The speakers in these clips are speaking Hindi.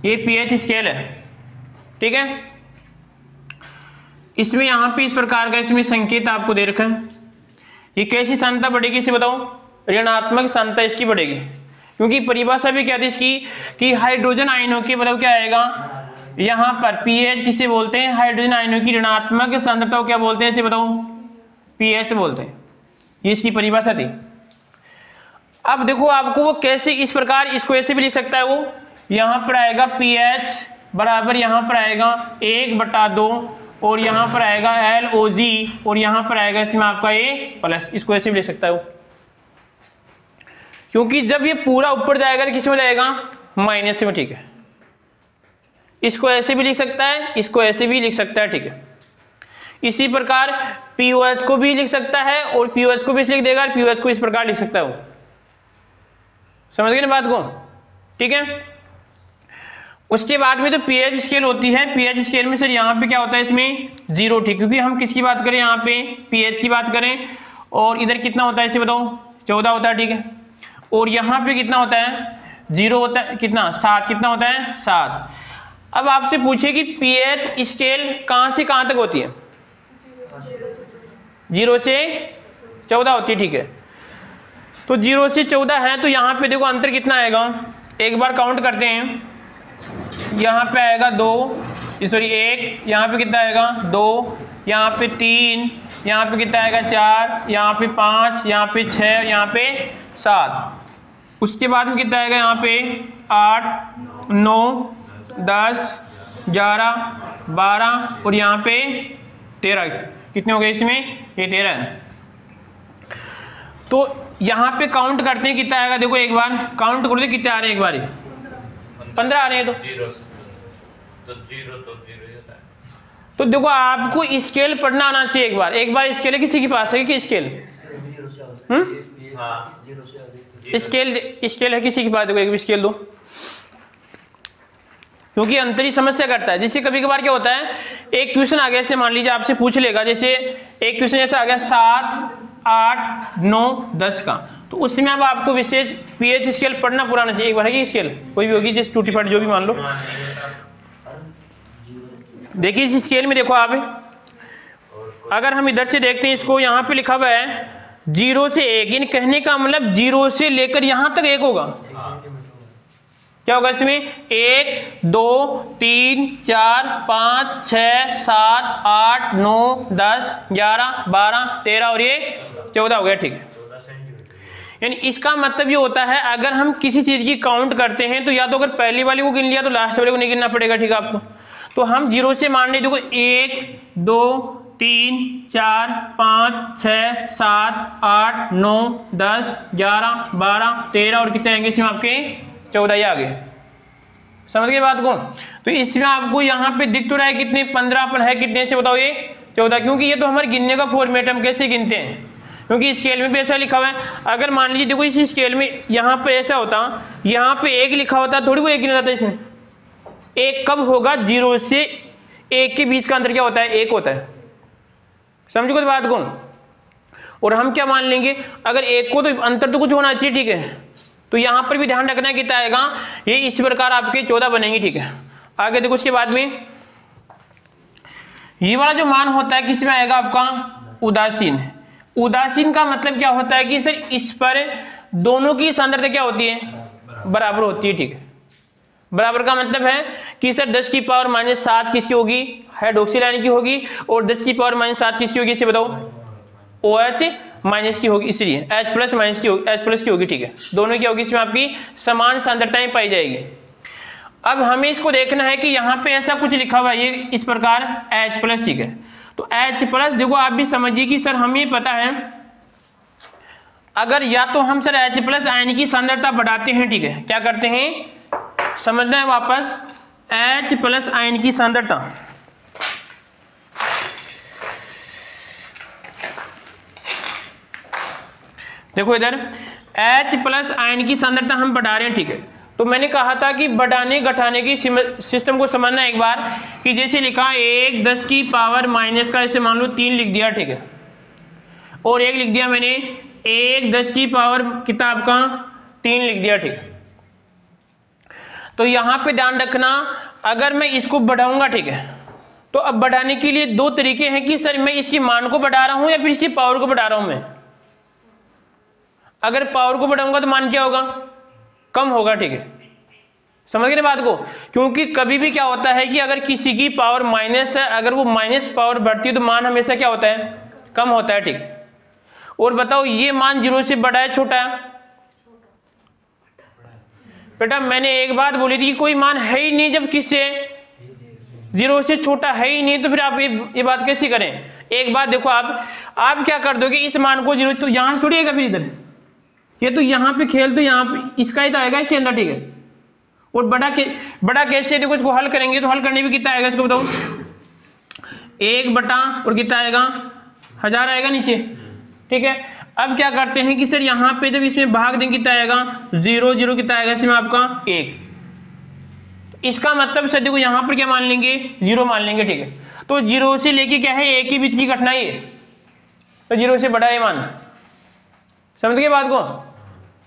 ये पीएच स्केल है, ठीक है। इसमें यहाँ पे इस प्रकार का इसमें संकेत आपको दे रखा है। ये कैसी सांद्रता बढ़ेगी इसे बताओ, ऋणात्मक सांद्रता इसकी बढ़ेगी, क्योंकि परिभाषा भी क्या थी इसकी कि हाइड्रोजन आयनों के मतलब क्या आएगा यहाँ पर पीएच किसे बोलते हैं, हाइड्रोजन आयनों की ऋणात्मक सांद्रता को क्या बोलते हैं इसे बताओ, पीएच बोलते हैं। ये इसकी परिभाषा थी। अब देखो आपको वो कैसे इस प्रकार इसको ऐसे भी लिख सकता है, वो यहाँ पर आएगा पीएच बराबर यहाँ पर आएगा 1/2 और यहाँ पर आएगा LOG और यहाँ पर आएगा इसमें आपका A+, इसको ऐसे भी लिख सकता है वो, क्योंकि जब ये पूरा ऊपर जाएगा तो किस में जाएगा, माइनस में, ठीक है। इसको ऐसे भी लिख सकता है, इसको ऐसे भी लिख सकता है, ठीक है। इसी प्रकार POH को भी लिख सकता है और POH को भी लिख देगा, POH को इस प्रकार लिख सकता है वो, समझ गए ना बात को, ठीक है। उसके बाद में तो पीएच स्केल होती है, पीएच स्केल में सर यहाँ पे क्या होता है इसमें 0, ठीक, क्योंकि हम किसकी बात करें यहाँ पे पीएच की बात करें, और इधर कितना होता है इसे बताओ 14 होता है, ठीक है। और यहाँ पे कितना होता है 0 होता है, कितना 7, कितना होता है 7। अब आपसे पूछे कि पीएच स्केल कहाँ से कहाँ तक होती है, 0 से 14 होती है, ठीक है। तो 0 से 14 है, तो यहाँ पे देखो अंतर कितना आएगा, एक बार काउंट करते हैं। यहाँ पे आएगा 2, सॉरी 1, यहाँ पे कितना आएगा 2, यहाँ पे 3, यहाँ पे कितना आएगा 4, यहाँ पे 5, यहाँ पे 6, यहाँ पे 7। उसके बाद में कितना आएगा यहाँ पे 8, 9, 10, 11, 12 और यहाँ पे 13। कितने हो गए इसमें, ये 13 है। तो यहाँ पे काउंट करते हैं कितना आएगा, देखो एक बार काउंट करो कितने आ रहे हैं, एक बार 15 आ रहे हैं। तो देखो आपको स्केल पढ़ना आना चाहिए एक बार स्केल है किसी के पास है कि स्केल स्केल है किसी के पास, देखो एक स्केल दो, क्योंकि अंतरी समस्या करता है। जैसे कभी कभार क्या होता है, एक क्वेश्चन आ गया, जैसे मान लीजिए आपसे पूछ लेगा, जैसे एक क्वेश्चन ऐसा आ गया 7, 8, 9, 10 का, तो उसमें अब आपको विशेष पीएच स्केल पढ़ना पुराना चाहिए एक बार, है कि स्केल कोई भी होगी जैसे टूटी फट जो भी मान लो। देखिए इस स्केल में देखो आप, अगर हम इधर से देखते हैं इसको, यहाँ पे लिखा हुआ है 0 से 1, यानी कहने का मतलब 0 से लेकर यहां तक 1 होगा। क्या होगा इसमें 1, 2, 3, 4, 5, 6, 7, 8, 9, 10, 11, 12, 13 और ये 14 हो गया, ठीक है। यानी इसका मतलब ये होता है अगर हम किसी चीज की काउंट करते हैं तो या तो अगर पहली वाली को गिन लिया तो लास्ट वाले को नहीं गिनना पड़ेगा, ठीक है आपको। तो हम 0 से मान लीजिए देखो 1, 2, 3, 4, 5, 6, 7, 8, 9, 10, 11, 12, 13 और कितने आएंगे इसमें आपके 14 आ गए। समझ गए बात को। तो इसमें आपको यहाँ पे दिख तो रहा है कितने 15 पर है, कितने से बताओ ये 14, क्योंकि ये तो हमारे गिनने का फॉर्मेट, हम कैसे गिनते हैं, क्योंकि स्केल में भी ऐसा लिखा हुआ है। अगर मान लीजिए देखो इस स्केल में यहाँ पे ऐसा होता, यहाँ पे 1 लिखा होता थोड़ी वो 1 गिना जाता है इसमें। 1 कब होगा, 0 से 1 के बीच का अंतर क्या होता है 1 होता है, समझो कुछ बात को। और हम क्या मान लेंगे, अगर 1 को तो अंतर तो कुछ होना चाहिए, ठीक है। तो यहां पर भी ध्यान रखना कितना आएगा, ये इस प्रकार आपके 14 बनेंगे, ठीक है। आगे देखो उसके बाद में ये वाला जो मान होता है किसमें आएगा आपका उदासीन। उदासीन का मतलब क्या होता है कि सर इस पर दोनों की सांद्रता क्या होती है, बराबर होती है, ठीक है। बराबर का मतलब है कि सर 10 की पावर -7 किसकी होगी, हाइड्रोक्सिल आयन की होगी, और 10 की पावर -7 किसकी होगी, इसे बताओ OH माइनस की होगी, इसलिए H प्लस माइनस की होगी, H प्लस की होगी, ठीक है। दोनों की होगी, इसमें आपकी समान सांद्रताएं पाई जाएगी। अब हमें इसको देखना है कि यहाँ पे ऐसा कुछ लिखा हुआ है ये इस प्रकार H प्लस, ठीक है। तो H प्लस देखो आप भी समझिए कि सर हमें पता है अगर या तो हम सर H प्लस आयन की सांद्रता बढ़ाते हैं, ठीक है, क्या करते हैं समझना है वापस, H प्लस आयन की सांद्रता देखो इधर H प्लस आयन की सांद्रता हम बढ़ा रहे हैं, ठीक है। तो मैंने कहा था कि बढ़ाने घटाने की सिस्टम को समझना एक बार, कि जैसे लिखा 1 10 की पावर माइनस का, इसे मान लो 3 लिख दिया, ठीक है, और 1 लिख दिया मैंने 1 10 की पावर किताब का 3 लिख दिया, ठीक है। तो यहाँ पे ध्यान रखना, अगर मैं इसको बढ़ाऊंगा, ठीक है, तो अब बढ़ाने के लिए दो तरीके हैं कि सर मैं इसकी मान को बढ़ा रहा हूं या फिर इसकी पावर को बढ़ा रहा हूं। मैं अगर पावर को बढ़ाऊंगा तो मान क्या होगा, कम होगा, ठीक है, समझ गए बात को। क्योंकि कभी भी क्या होता है कि अगर किसी की पावर माइनस है, अगर वो माइनस पावर बढ़ती है तो मान हमेशा क्या होता है, कम होता है, ठीक है। और बताओ ये मान 0 से बड़ा है छोटा है? बेटा मैंने एक बात बोली थी कि कोई मान है ही नहीं जब किससे 0 से छोटा है ही नहीं, तो फिर आप ये बात कैसी करें। एक बात देखो, आप क्या कर दोगे, इस मान को 0 तो यहां छोड़िएगा, फिर इधर ये तो यहां पे खेल, तो यहां पे इसका ही तो आएगा इसके अंदर, ठीक है। और बड़ा कैसे, देखो इसको हल करेंगे तो हल करने में कितना आएगा, इसको बताओ, 1 बटा और कितना आएगा 1000 आएगा नीचे, ठीक है। अब क्या करते हैं कि सर यहाँ पे जब इसमें भाग देंगे कितना आएगा 0 0 कितना आएगा इसमें आपका 1। तो इसका मतलब सर देखो यहाँ पर क्या मान लेंगे 0 मान लेंगे, ठीक है। तो 0 से लेके क्या है 1 के बीच की घटना है, तो 0 से बड़ा है मान, समझ गए बात को।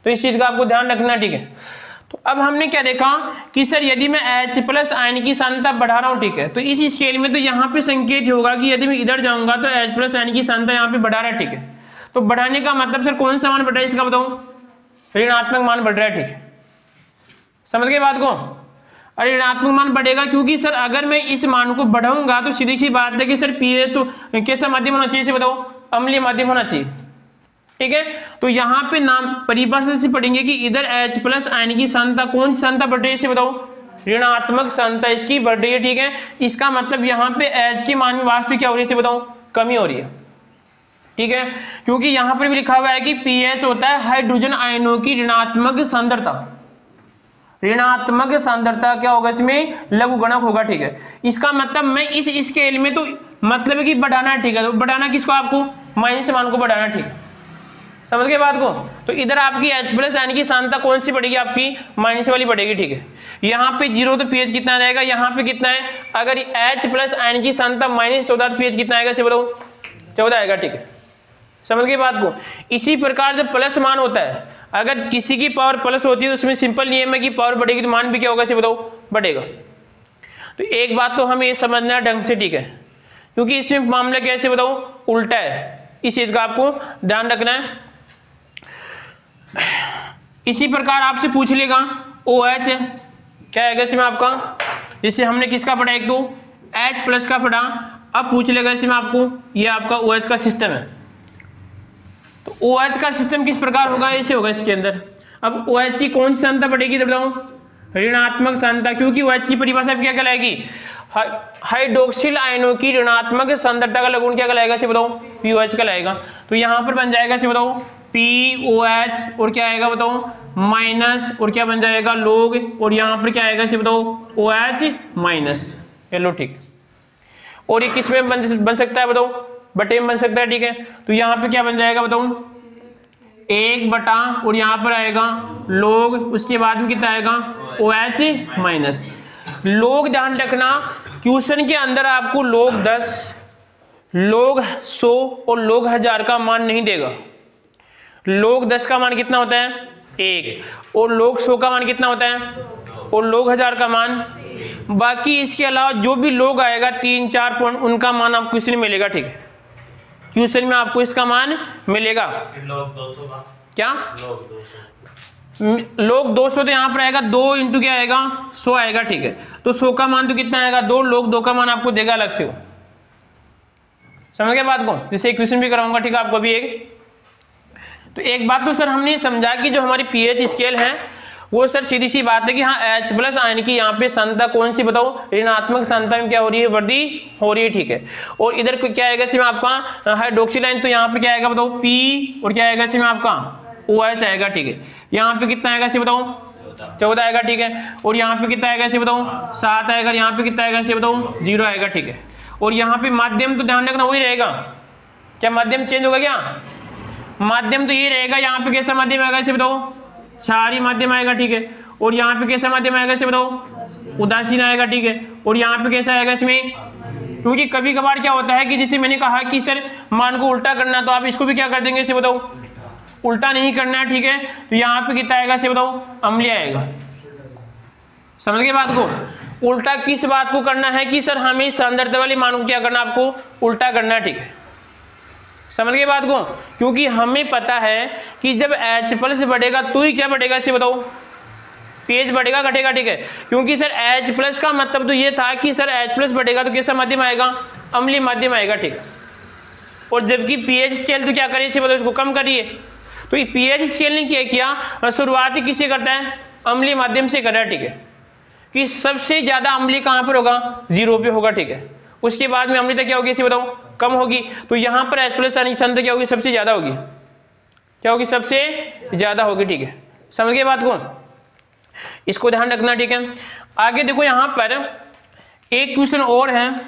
तो इस चीज का आपको ध्यान रखना, ठीक है। तो अब हमने क्या देखा कि सर यदि मैं H प्लस आयन की सांद्रता बढ़ा रहा हूं, ठीक है, तो इस स्केल में तो यहाँ पे संकेत होगा कि यदि मैं इधर जाऊंगा तो H प्लस आयन की सांद्रता यहाँ पे बढ़ा रहा है, ठीक है। तो बढ़ाने का मतलब सर कौन सा मान बढ़ रहा है इसका बताओ, ऋणात्मक मान बढ़ रहा है, ठीक है, समझ गए बात को। अरे ऋणात्मक मान बढ़ेगा क्योंकि सर अगर मैं इस मान को बढ़ाऊंगा तो सीधी सी बात है कि सर pH तो कैसा माध्यम होना चाहिए, बताओ अम्लीय माध्यम होना चाहिए, ठीक है। तो यहाँ पे नाम परिभाषा से पढ़ेंगे कि इधर H प्लस आयन की सांद्रता कौन सी सांद्रता बढ़ रही है इसे बताओ, ऋणात्मक सांद्रता इसकी बढ़ रही है, ठीक है। इसका मतलब यहाँ पे H के मान में वास्तविक क्या हो रही है इसे बताओ, कमी हो रही है, ठीक है। क्योंकि यहाँ पर भी लिखा हुआ है कि pH होता है हाइड्रोजन आयनों की ऋणात्मक सांद्रता, ऋणात्मक सांद्रता क्या होगा इसमें लघुगणक होगा, ठीक है। इसका मतलब मैं इस स्केल में तो मतलब है कि बढ़ाना है, ठीक है। तो बढ़ाना किसको, आपको माइनस मान को बढ़ाना, ठीक है, समझ गए बात को। तो इधर आपकी H प्लस आयन की सांद्रता कौन सी बढ़ेगी, आपकी माइनस वाली बढ़ेगी, ठीक है। यहाँ पे 0 तो pH कितना आ जाएगा, यहाँ पे कितना है, अगर H प्लस आयन की सांद्रता -14 तो pH कितना आएगा इसे बताओ 14 आएगा, ठीक है, समझ गए बात को। इसी प्रकार जब प्लस मान होता है, अगर किसी की पावर प्लस होती है तो उसमें सिंपल नियम है कि पावर बढ़ेगी तो मान भी क्या होगा इसे बताओ बढ़ेगा। तो एक बात तो हमें समझना है ढंग से, ठीक है, क्योंकि इसमें मामला कैसे बताओ उल्टा है, इस चीज का आपको ध्यान रखना है। इसी प्रकार आपसे पूछ लेगा OH क्या है इसमें आपका, जिससे हमने किसका पढ़ा, एक तो H प्लस का पढ़ा। अब पूछ लेगा इसमें आपको ये आपका OH का सिस्टम है, तो OH का सिस्टम किस प्रकार होगा, ऐसे होगा इसके अंदर। अब OH की कौन सी सांद्रता बढ़ेगी, बताओ ऋणात्मक सांद्रता, क्योंकि OH की परिभाषा क्या कहलाएगी, हाइड्रोक्सिल आयनों की ऋणात्मक सांद्रता का लघुगण क्या कहलाएगा इसे बताओ POH कहलाएगा। तो यहां पर बन जाएगा इसे बताओ POH और क्या आएगा बताओ माइनस और क्या बन जाएगा लोग, और यहां पर क्या आएगा इसे बताओ OH माइनस, चलो ठीक है। और ये किस में बन सकता है बताओ, बटे में बन सकता है, ठीक है। तो यहाँ पे क्या बन जाएगा बताओ 1 बटा और यहाँ पर आएगा लोग, उसके बाद में कितना आएगा OH माइनस। लोग ध्यान रखना क्वेश्चन के अंदर आपको लोग 10, लोग 100 और लोग 1000 का मान नहीं देगा। लोग 10 का मान कितना होता है 1, और लोग 100 का मान कितना होता है, और लोग 1000 का मान, बाकी इसके अलावा जो भी लोग आएगा 3 4 पॉइंट उनका मान आपको क्वेश्चन में मिलेगा, ठीक है, क्वेश्चन में आपको इसका मान मिलेगा। लोग 200 का क्या लोग 200 लोग 200 तो यहाँ पर आएगा 2 इंटू क्या आएगा 100 आएगा, ठीक है। तो 100 का मान तो कितना आएगा 2, लोग 2 का मान आपको देगा अलग से, समझ गए बात को, जिससे क्वेश्चन भी कराऊंगा, ठीक है, आपको भी एक। तो एक बात तो सर हमने समझा कि जो हमारी पीएच स्केल है वो सर सीधी सी बात है कि हाँ H प्लस आयन की यहाँ पे सांद्रता कौन सी बताओ, ऋणात्मक सांद्रता में क्या हो रही है, वृद्धि हो रही है, ठीक है। और इधर क्या आएगा इसमें आपका हाइड्रोक्सिल आयन, तो यहाँ पे क्या आएगा बताओ P और क्या आएगा इसमें आपका OH आएगा, ठीक है। यहाँ पे कितना आएगा इसे बताओ 14 आएगा, ठीक है। और यहाँ पे कितना आएगा इसे बताओ 7 आएगा, यहाँ पे कितना आएगा इसे बताओ 0 आएगा, ठीक है। और यहाँ पे माध्यम तो ध्यान रखना वही रहेगा, क्या माध्यम चेंज होगा, क्या माध्यम तो ये रहेगा। यहाँ पे कैसा माध्यम आएगा इसे बताओ क्षारीय माध्यम आएगा, ठीक है। और यहाँ पे कैसा माध्यम आएगा इसे बताओ उदासीन आएगा, ठीक है। और यहाँ पे कैसा आएगा इसमें, क्योंकि कभी कभार क्या होता है कि जैसे मैंने कहा कि सर मान को उल्टा करना, तो आप इसको भी क्या कर देंगे इसे बताओ उल्टा नहीं करना है, ठीक है। तो यहाँ पे कितना आएगा इसे बताओ अम्लीय आएगा, समझ गए बात को। उल्टा किस बात को करना है कि सर हमें सांद्रता वाले मान को क्या करना, आपको उल्टा करना है, ठीक है। समझ गए बात को, क्योंकि हमें पता है कि जब H प्लस बढ़ेगा तो ही क्या बढ़ेगा, इसे बताओ, pH बढ़ेगा घटेगा, ठीक है। क्योंकि सर H प्लस का मतलब तो ये था कि सर H प्लस बढ़ेगा तो कैसा माध्यम आएगा, अम्लीय माध्यम आएगा, ठीक है। और जबकि pH स्केल तो क्या करिए, इसे बताओ, इसको कम करिए। तो ये pH स्केल ने किया शुरुआत किससे करता है, अम्लीय माध्यम से कर रहा है, ठीक है। कि सबसे ज्यादा अम्लीय कहां पर होगा, 0 पे होगा, ठीक है। उसके बाद में अम्लीयता क्या होगी, इसे बताओ, कम होगी। तो यहां पर H प्लस सांद्रता क्या होगी, सबसे ज्यादा होगी, क्या होगी, सबसे ज्यादा होगी, ठीक है। समझ गए बात को, इसको ध्यान रखना, ठीक है। आगे देखो यहां पर एक क्वेश्चन और है,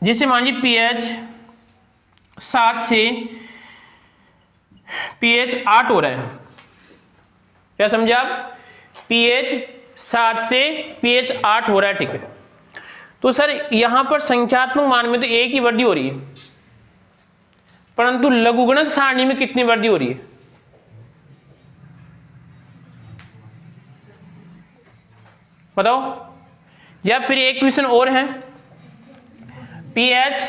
जिसे मान लीजिए pH 7 से pH 8 हो रहा है, क्या समझे आप, pH 7 से pH 8 हो रहा है, ठीक है। तो सर यहां पर संख्यात्मक मान में तो एक ही वृद्धि हो रही है, परंतु लघुगणक सारणी में कितनी वृद्धि हो रही है, बताओ। या फिर एक क्वेश्चन और है, pH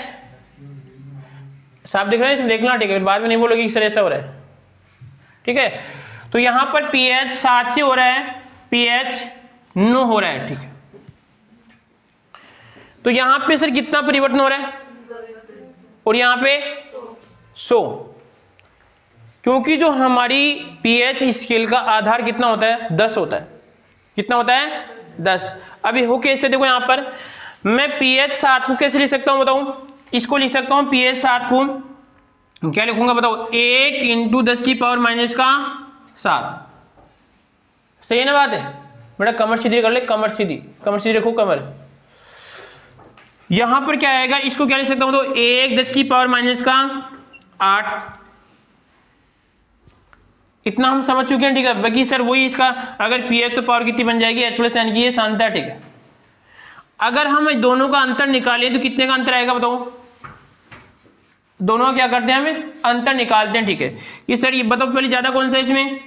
साफ दिख रहा है, इसमें देखना, ठीक है, बाद में नहीं बोलोगे कि सर ऐसा हो रहा है, ठीक है। तो यहां पर pH 7 से हो रहा है, pH 9 हो रहा है, ठीक है। तो यहां पे सर कितना परिवर्तन हो रहा है, और यहां पे 100, क्योंकि जो हमारी pH स्केल का आधार कितना होता है, 10 होता है। कितना होता है, 10। अभी हो कैसे, देखो यहां पर मैं pH 7 को कैसे लिख सकता हूं, बताऊं। इसको लिख सकता हूं pH 7 को क्या लिखूंगा, बताओ, 1 × 10⁻⁷। सही है ना बात है बेटा, कमर सीधी कर ले, कमर सीधी रखो, कमर। यहां पर क्या आएगा, इसको क्या लिख सकता हूं, तो 1 10⁻⁸ इतना हम समझ चुके हैं, ठीक है। बाकी सर वही इसका अगर pH तो पावर कितनी बन जाएगी, H प्लस यानी कि ये सांद्रता, ठीक है। अगर हम दोनों का अंतर निकालें तो कितने का अंतर आएगा, बताओ। दोनों क्या करते हैं, हमें अंतर निकालते हैं, ठीक है। कि सर ये बताओ पहले ज्यादा कौन सा है इसमें,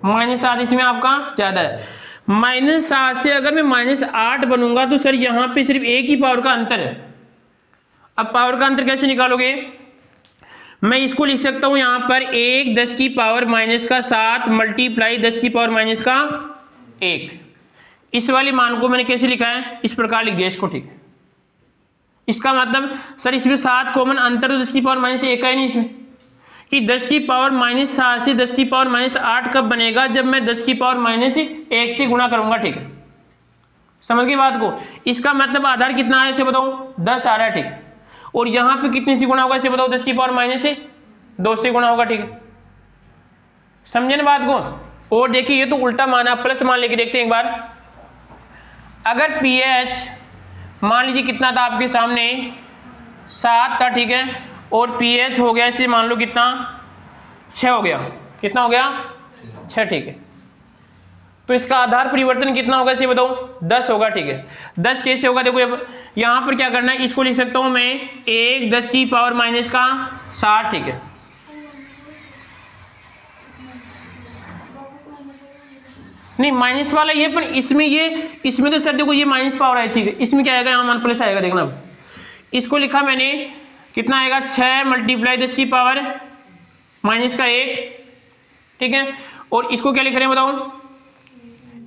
-7 इसमें आपका ज्यादा है। -7 से अगर मैं -8 बनूंगा तो सर यहां पे सिर्फ एक ही पावर का अंतर है। अब पावर का अंतर कैसे निकालोगे, मैं इसको लिख सकता हूं यहां पर 1 10⁻⁷ × 10⁻1। इस वाले मान को मैंने कैसे लिखा है, इस प्रकार लिख दिया इसको, ठीक है। इसका मतलब सर इसमें 7 कॉमन अंतर तो 10⁻⁻1 का ही नहीं इसमें, कि 10⁻⁻7 से 10⁻⁸ कब बनेगा, जब मैं 10⁻⁻1 से गुणा करूंगा, ठीक है। समझ गए बात को। इसका मतलब आधार कितना आ रहा है, इसे बताओ, 10 आ रहा है, ठीक है। और यहां पे कितने से गुणा होगा, इसे बताओ, 10⁻⁻2 से गुणा होगा, ठीक है। समझे ना बात को। और देखिए ये तो उल्टा माना, प्लस मान लेके देखते हैं एक बार। अगर pH मान लीजिए कितना था आपके सामने, 7 था, ठीक है। और pH हो गया इसे मान लो कितना, 6 हो गया। कितना हो गया, 6, ठीक है। तो इसका आधार परिवर्तन कितना होगा, इसे बताओ, 10 होगा, ठीक है। 10 कैसे होगा, देखो यहां पर क्या करना है, इसको लिख सकता हूं मैं 1 10⁻⁷, ठीक है। नहीं माइनस वाला ये, पर इसमें तो सर देखो ये माइनस पावर है, ठीक है। इसमें क्या आएगा, यहाँ मान प्लस आएगा, देखना। इसको लिखा मैंने, कितना आएगा, 6 × 10⁻⁻1, ठीक है। और इसको क्या लिख रहे हैं बताओ,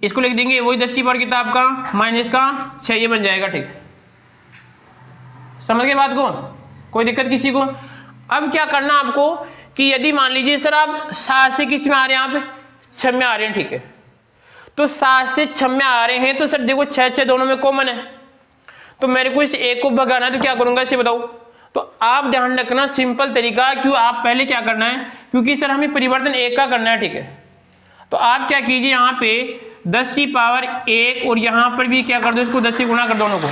इसको लिख देंगे वही 10 की पावर कितना आपका, -6, ये बन जाएगा, ठीक है। समझ गए बात को, कोई दिक्कत किसी को। अब क्या करना आपको, कि यदि मान लीजिए सर आप 7 से किस में आ रहे हैं, यहाँ पे 6 में आ रहे हैं, ठीक है। तो 7 से 6 में आ रहे हैं, तो सर देखो 6 दोनों में कॉमन है, तो मेरे को इस 1 को भगाना है, तो क्या करूंगा इसे बताओ। तो आप ध्यान रखना, सिंपल तरीका, क्यों आप पहले क्या करना है, क्योंकि सर हमें परिवर्तन 1 का करना है, ठीक है। तो आप क्या कीजिए, यहाँ पे 10 की पावर 1 और यहाँ पर भी क्या कर दो, इसको 10 से गुणा कर, दोनों को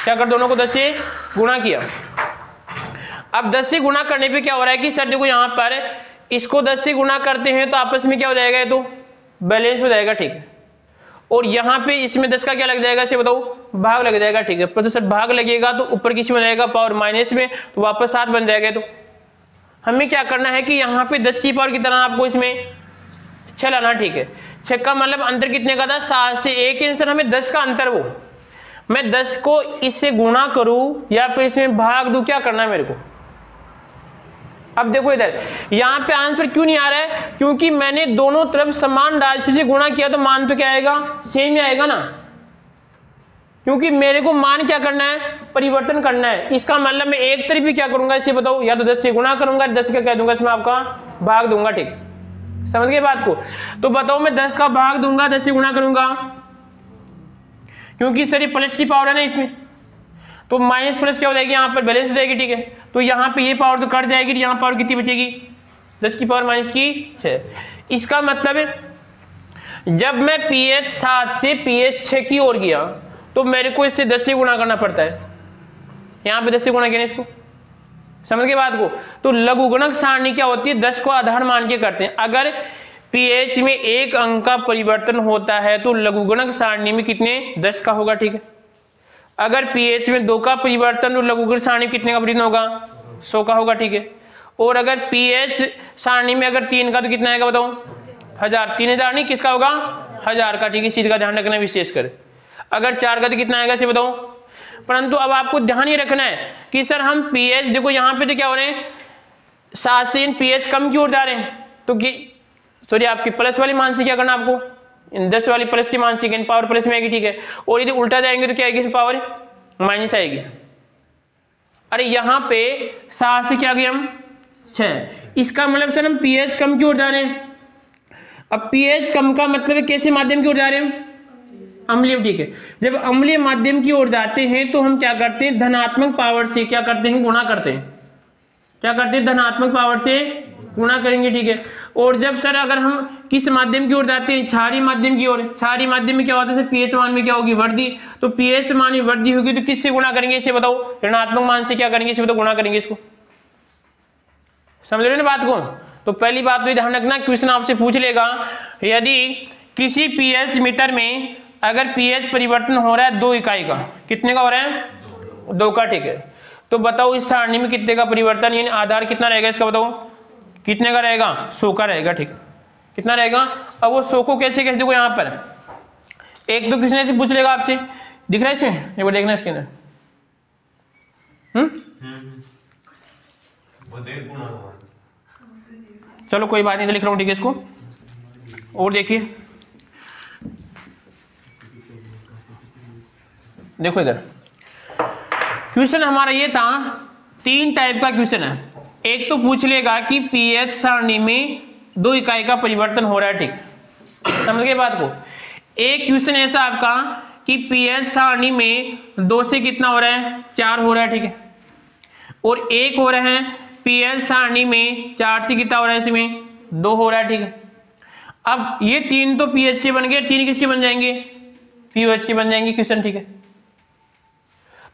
क्या कर, दोनों को 10 से गुणा किया। अब 10 से गुणा करने पे क्या हो रहा है कि सर देखो यहाँ पर इसको 10 से गुणा करते हैं तो आपस में क्या हो जाएगा, ये तो बैलेंस हो जाएगा, ठीक है। और यहाँ पे इसमें 10 का क्या लग जाएगा, इसे बताओ, भाग लग जाएगा, ठीक है। तो सर भाग लगेगा तो ऊपर किस में जाएगा, पावर माइनस में, तो वापस 7 बन जाएगा। तो हमें क्या करना है कि यहाँ पे 10 की पावर की तरह आपको इसमें 6 लाना, ठीक है। 6 का मतलब अंतर कितने का था? 7 से 1 के आंसर हमें 10 का अंतर, वो मैं 10 को इससे गुणा करूं या फिर इसमें भाग दूं, क्या करना है मेरे को? अब देखो इधर यहां पे आंसर क्यों नहीं आ रहा है? क्योंकि मैंने दोनों तरफ समान राशि से गुणा किया, तो मान तो क्या आएगा? सेम ही आएगा ना, क्योंकि मेरे को मान क्या करना है? परिवर्तन करना है। इसका मतलब मैं एक तरफ भी क्या करूंगा इसे बताओ, या तो 10 से गुणा करूंगा, 10 का कह दूंगा इसमें आपका भाग दूंगा, ठीक, समझ गए बात को? तो बताओ मैं 10 का भाग दूंगा, 10 से गुणा करूंगा, क्योंकि सर ये प्लस की पावर है ना इसमें, तो माइनस प्लस क्या हो जाएगी? यहाँ पर बैलेंस हो जाएगी, ठीक है। तो यहाँ पे ये पावर तो कट जाएगी, यहाँ पावर कितनी बचेगी? 10 की पावर माइनस की 6। इसका मतलब है जब मैं pH 7 से pH 6 की ओर गया तो मेरे को इससे 10 से गुणा करना पड़ता है। यहाँ पे 10 से गुणा किया इसको, समझ गए बात को? तो लघुगणक सारणी क्या होती है? 10 को आधार मान के करते हैं। अगर pH में 1 अंक का परिवर्तन होता है तो लघुगणक सारणी में कितने? 10 का होगा, ठीक है। अगर pH में 2 का परिवर्तन तो लघुगणक सारणी कितने का परिवर्तन होगा? 100 का होगा, ठीक है। और अगर pH सारणी में अगर 3 का तो कितना आएगा बताओ? 1000। 3000 नहीं, किसका होगा? 1000 का, ठीक है। इस चीज का ध्यान रखना विशेष कर। अगर 4 का तो कितना आएगा इसे बताओ? परंतु अब आपको ध्यान ये रखना है कि सर हम pH, देखो यहाँ पे तो क्या हो रहे हैं? 7 से pH कम की ओर जा रहे हैं, तो सॉरी आपकी प्लस वाली मान से क्या करना आपको? 10 वाली प्लस की मान से पावर प्लस में आएगी, ठीक है। और यदि उल्टा जाएंगे तो क्या आएगी? पावर माइनस आएगी। अरे यहाँ पे 7 से क्या गए हम? 6। इसका मतलब सर हम pH कम की ओर जा रहे हैं। अब pH कम का मतलब है कैसे माध्यम की ओर जा रहे हैं? अम्लीय, ठीक है। जब अम्लीय माध्यम की ओर जाते हैं तो हम क्या करते हैं? धनात्मक पावर से क्या करते हैं? गुणा करते हैं। क्या करते हैं? धनात्मक पावर से गुणा करेंगे, ठीक है। और जब सर अगर हम किस माध्यम की ओर जाते हैं? क्षारीय माध्यम की ओर। क्षारीय माध्यम में क्या होता है सर? pH मान में क्या होगी? वृद्धि। तो pH मान में वृद्धि होगी तो किससे गुणा करेंगे इसे बताओ? ऋणात्मक मान से क्या करेंगे इसे बताओ? गुणा करेंगे इसको। समझ रहे ना बात को? तो पहली बात तो ध्यान रखना, क्वेश्चन आपसे पूछ लेगा यदि किसी pH मीटर में अगर pH परिवर्तन हो रहा है 2 इकाई का, कितने का हो रहा है? 2 का, ठीक है। तो बताओ इस सारणी में कितने का परिवर्तन, यानी आधार कितना रहेगा इसका बताओ? कितने का रहेगा? 100 का रहेगा, ठीक। कितना रहेगा? अब वो 100 को कैसे देखो यहाँ पर एक तो किसने से पूछ लेगा आपसे, दिख रहा है इसमें? एक बार देखना इसके अंदर। चलो कोई बात नहीं, तो लिख रहा हूँ, ठीक है इसको। और देखिए देखो इधर क्वेश्चन हमारा ये था, 3 टाइप का क्वेश्चन है। एक तो पूछ लेगा कि pH सारणी में 2 इकाई का परिवर्तन हो रहा है, ठीक, समझ गए बात को? एक क्वेश्चन ऐसा आपका कि pH सारणी में 2 से कितना हो रहा है? 4 हो रहा है, ठीक है। और एक हो रहा है pH सारणी में 4 से कितना हो रहा है? इसमें 2 हो रहा है, ठीक है। अब ये 3 तो pH के बन गए, 3 किसके बन जाएंगे? pOH के बन जाएंगे क्वेश्चन, ठीक है।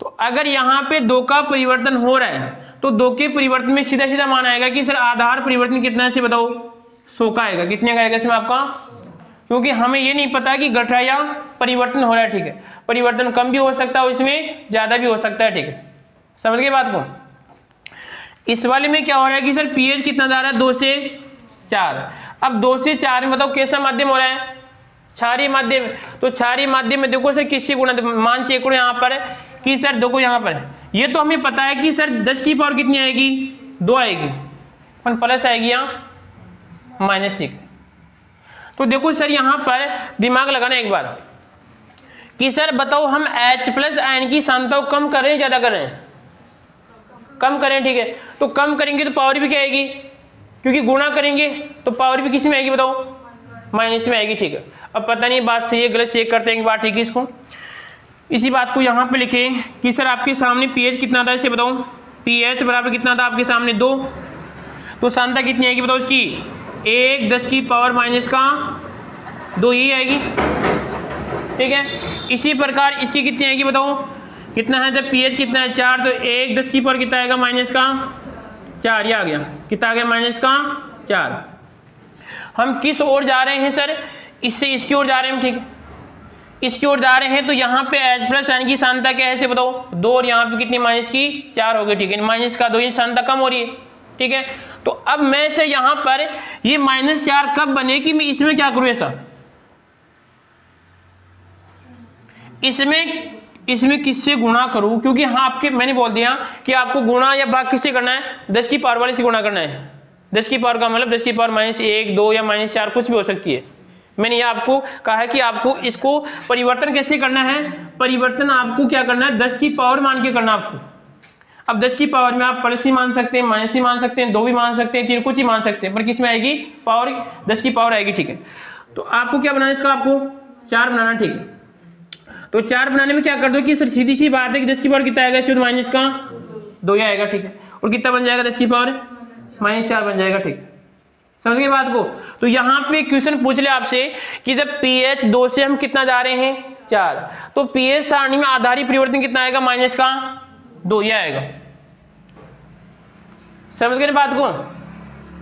तो अगर यहाँ पे 2 का परिवर्तन हो रहा है तो 2 के परिवर्तन में सीधा सीधा मान आएगा कि सर आधार परिवर्तन कितना है इसे बताओ? 100 का आएगा। कितने का आएगा इसमें आपका? क्योंकि हमें ये नहीं पता कि घट रहा है या परिवर्तन हो रहा है, ठीक है। परिवर्तन कम भी हो सकता है और इसमें ज्यादा भी हो सकता है, ठीक है। समझ गए बात को? इस वाले में क्या हो रहा है कि सर pH कितना जा रहा है? 2 से 4। अब 2 से 4 में बताओ कैसा माध्यम हो रहा है? क्षारीय माध्यम। तो क्षारीय माध्यम में देखो सर किससे गुणा, मान चेक करो यहाँ पर कि सर देखो यहाँ पर ये तो हमें पता है कि सर 10 की पावर कितनी आएगी? 2 आएगी, पर प्लस आएगी यहाँ माइनस, ठीक। तो देखो सर यहाँ पर दिमाग लगाना एक बार कि सर बताओ हम H प्लस आयन की सांद्रता को कम कर रहे हैं ज्यादा कर रहे हैं? कम करें, ठीक है। तो कम करेंगे तो पावर भी क्या आएगी? क्योंकि गुणा करेंगे तो पावर भी किस में आएगी बताओ? माइनस में आएगी, ठीक है। अब पता नहीं बात सही है गलत, चेक करते हैं एक बार, ठीक है। इसको इसी बात को यहाँ पे लिखें कि सर आपके सामने pH कितना था इसे बताओ? pH बराबर कितना था आपके सामने? 2। तो सांद्रता कितनी आएगी बताओ इसकी? 1 10 की पावर माइनस का 2 ही आएगी, ठीक है। इसी प्रकार इसकी कितनी आएगी बताओ? कितना है? जब pH कितना है? 4, तो 1 10 की पावर कितना आएगा? माइनस का 4। ये आ गया, कितना आ गया? माइनस का 4। हम किस ओर जा रहे हैं सर? इससे इसकी ओर जा रहे हैं, ठीक है। इसकी ओर जा रहे हैं तो यहाँ पे H प्लस आयन की सांद्रता क्या है इसे बताओ? 2, और यहाँ पे कितनी? माइनस की 4 हो गई, ठीक है। माइनस का 2, ये सांद्रता कम हो रही है, ठीक है। तो अब मैं से यहां पर ये -4 कब बने कि मैं इसमें क्या करूं ऐसा, इसमें किससे गुणा करूं, क्योंकि हाँ आपके मैंने बोल दिया कि आपको गुणा या भाग किससे करना है, 10 की पावर वाले से गुणा करना है। 10 की पावर का मतलब 10 की पावर -1, 2 या -4 कुछ भी हो सकती है। मैंने ये आपको कहा है कि आपको इसको परिवर्तन कैसे करना है, परिवर्तन आपको क्या करना है 10 की पावर मान के करना आपको। अब 10 की पावर में आप प्लस ही मान सकते हैं, माइनस ही मान सकते हैं, 2 भी मान सकते हैं, 3 कुछ ही मान सकते हैं, पर किस में आएगी पावर 10 की पावर आएगी, ठीक है। तो आपको क्या बनाना है इसका, आपको 4 बनाना, ठीक है। तो 4 बनाने में क्या कर दो कि सर सीधी सी बात है कि 10 की पावर कितना आएगा, इसमें माइनस का 2 ही आएगा, ठीक है। और कितना बन जाएगा 10 की पावर -4 बन जाएगा, ठीक है। समझ गए बात को। तो यहाँ पे क्वेश्चन पूछ ले आपसे कि जब pH 2 से हम कितना जा रहे हैं 4, तो pH सारणी में आधारी परिवर्तन कितना आएगा, माइनस का 2 ही आएगा। समझ गए बात को,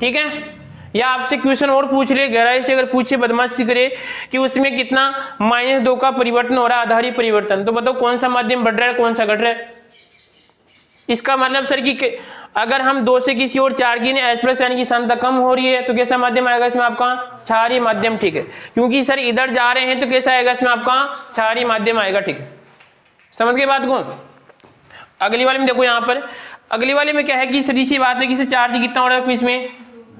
ठीक है। या आपसे क्वेश्चन और पूछ ले, गहराई से अगर पूछे, बदमाशी करे कि उसमें कितना -2 का परिवर्तन हो रहा है, आधारी परिवर्तन, तो बताओ कौन सा माध्यम बढ़ रहा है कौन सा घट रहा है। इसका मतलब सर कि अगर हम 2 से किसी और 4 की H+N की सांद्रता कम हो रही है तो कैसा माध्यम आएगा इसमें आपका, क्षारीय माध्यम, ठीक है। क्योंकि सर इधर जा रहे हैं तो कैसा आएगा इसमें आपका क्षारीय माध्यम आएगा, ठीक है। समझ गए बात को। अगली वाले में देखो, यहाँ पर अगली वाले में क्या है कि सीधी सी बात है कि 4 से कितना हो रहा है इसमें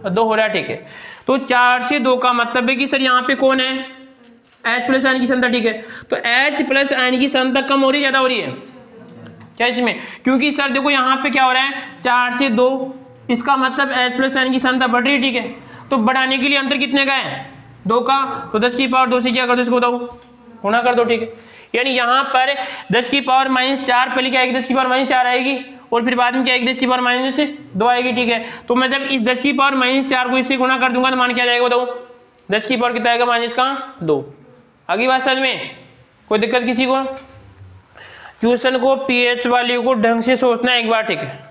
2 हो रहा है, ठीक है। तो 4 से 2 का मतलब है कि सर यहाँ पे कौन है H+N की सांद्रता, ठीक है। तो H+N की सांद्रता कम हो रही है ज्यादा हो रही है क्या इसमें, क्योंकि सर देखो यहाँ पे क्या हो रहा है 4 से 2, इसका मतलब H+N की सांद्रता बढ़ रही है, ठीक है। तो बढ़ाने के लिए अंतर कितने का है 2 का, तो 10 की पावर 2 से क्या कर दो इसको बताओ गुणा कर दो, ठीक है। यानी यहाँ पर 10 की पावर -4 पहले क्या आएगी 10 की पावर -4 आएगी, और फिर बाद में क्या आएगी 10 की पावर -2 आएगी, ठीक है। तो मैं जब इस 10 की पावर -4 को इससे गुणा कर दूंगा तो मान क्या जाएगा बताओ, 10 की पावर कितना आएगा -2। आगे बात समझ में, कोई दिक्कत किसी को। क्वेश्चन को pH वैल्यू को ढंग से सोचना है एक बार, ठीक है।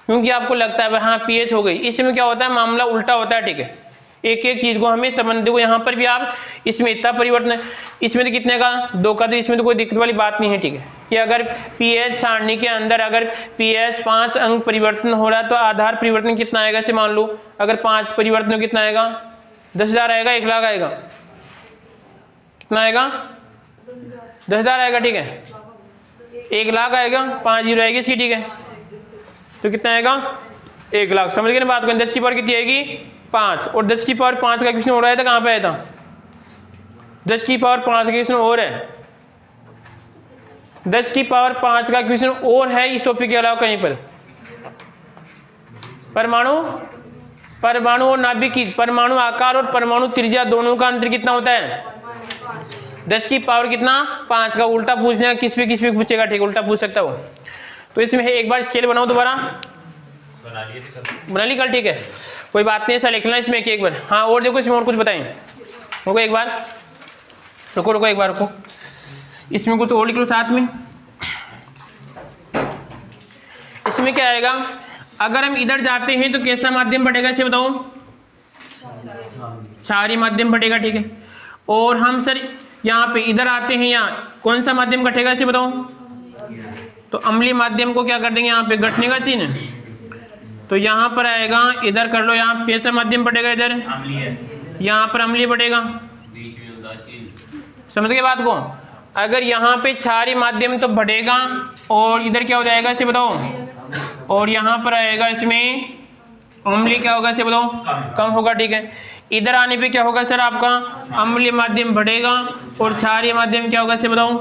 क्योंकि आपको लगता है हाँ pH हो गई, इसमें क्या होता है मामला उल्टा होता है, ठीक है। एक एक चीज को हमें समझ देखो, यहाँ पर भी आप इसमें इतना परिवर्तन है, इसमें तो कितने का 2 का, तो इसमें तो कोई दिक्कत वाली बात नहीं है, ठीक है। कि अगर pH सारणी के अंदर अगर pH 5 अंक परिवर्तन हो रहा है तो आधार परिवर्तन कितना आएगा इसे मान लो, अगर 5 परिवर्तन कितना आएगा 10,000 आएगा, 1 लाख आएगा, कितना आएगा 10,000 आएगा, ठीक है। 1 लाख आएगा, 5 जीरो आएगी इसकी, ठीक है। तो कितना आएगा 1 लाख। समझ गए ना बात को। 10 की पावर कितनी आएगी 5, और 10 की पावर 5 का क्वेश्चन हो रहा है था, कहाँ पे आया था 10 की पावर 5 का क्वेश्चन और है, 10 की पावर 5 का क्वेश्चन और है इस टॉपिक के अलावा कहीं पर। परमाणु और नाभिक की परमाणु आकार और परमाणु त्रिज्या दोनों का अंतर कितना होता है 10 की पावर कितना 5 का। उल्टा पूछना है, किस पे पूछेगा, ठीक है, उल्टा पूछ सकता हो। तो इसमें एक बार स्केल बनाओ, दोबारा बना ली कल, ठीक है, कोई बात नहीं, ऐसा लिखना इसमें एक बार। हाँ और देखो इसमें और कुछ बताएं, रुको एक बार, रुको एक बार रुको, इसमें कुछ और लिख लो साथ में। इसमें क्या आएगा, अगर हम इधर जाते हैं तो कैसा माध्यम बढ़ेगा इसे बताओ, क्षारीय माध्यम बढ़ेगा, ठीक है। और हम सर यहाँ पे इधर आते हैं, यहाँ कौन सा माध्यम घटेगा इसे बताओ, तो अम्लीय माध्यम को क्या कर देंगे यहाँ पे घटने का चिन्ह, तो यहाँ पर आएगा, इधर कर लो, यहाँ कैसा माध्यम बढ़ेगा, इधर यहाँ पर अम्लीय बढ़ेगा, समझ गए बात को। अगर यहाँ पे क्षारीय माध्यम तो बढ़ेगा, और इधर क्या हो जाएगा इसे बताओ, और यहाँ पर आएगा इसमें अम्लीय क्या होगा इसे बताओ, कम होगा, ठीक है। इधर आने पे क्या होगा सर आपका अम्लीय माध्यम बढ़ेगा, और क्षारीय माध्यम क्या होगा इसे बताओ,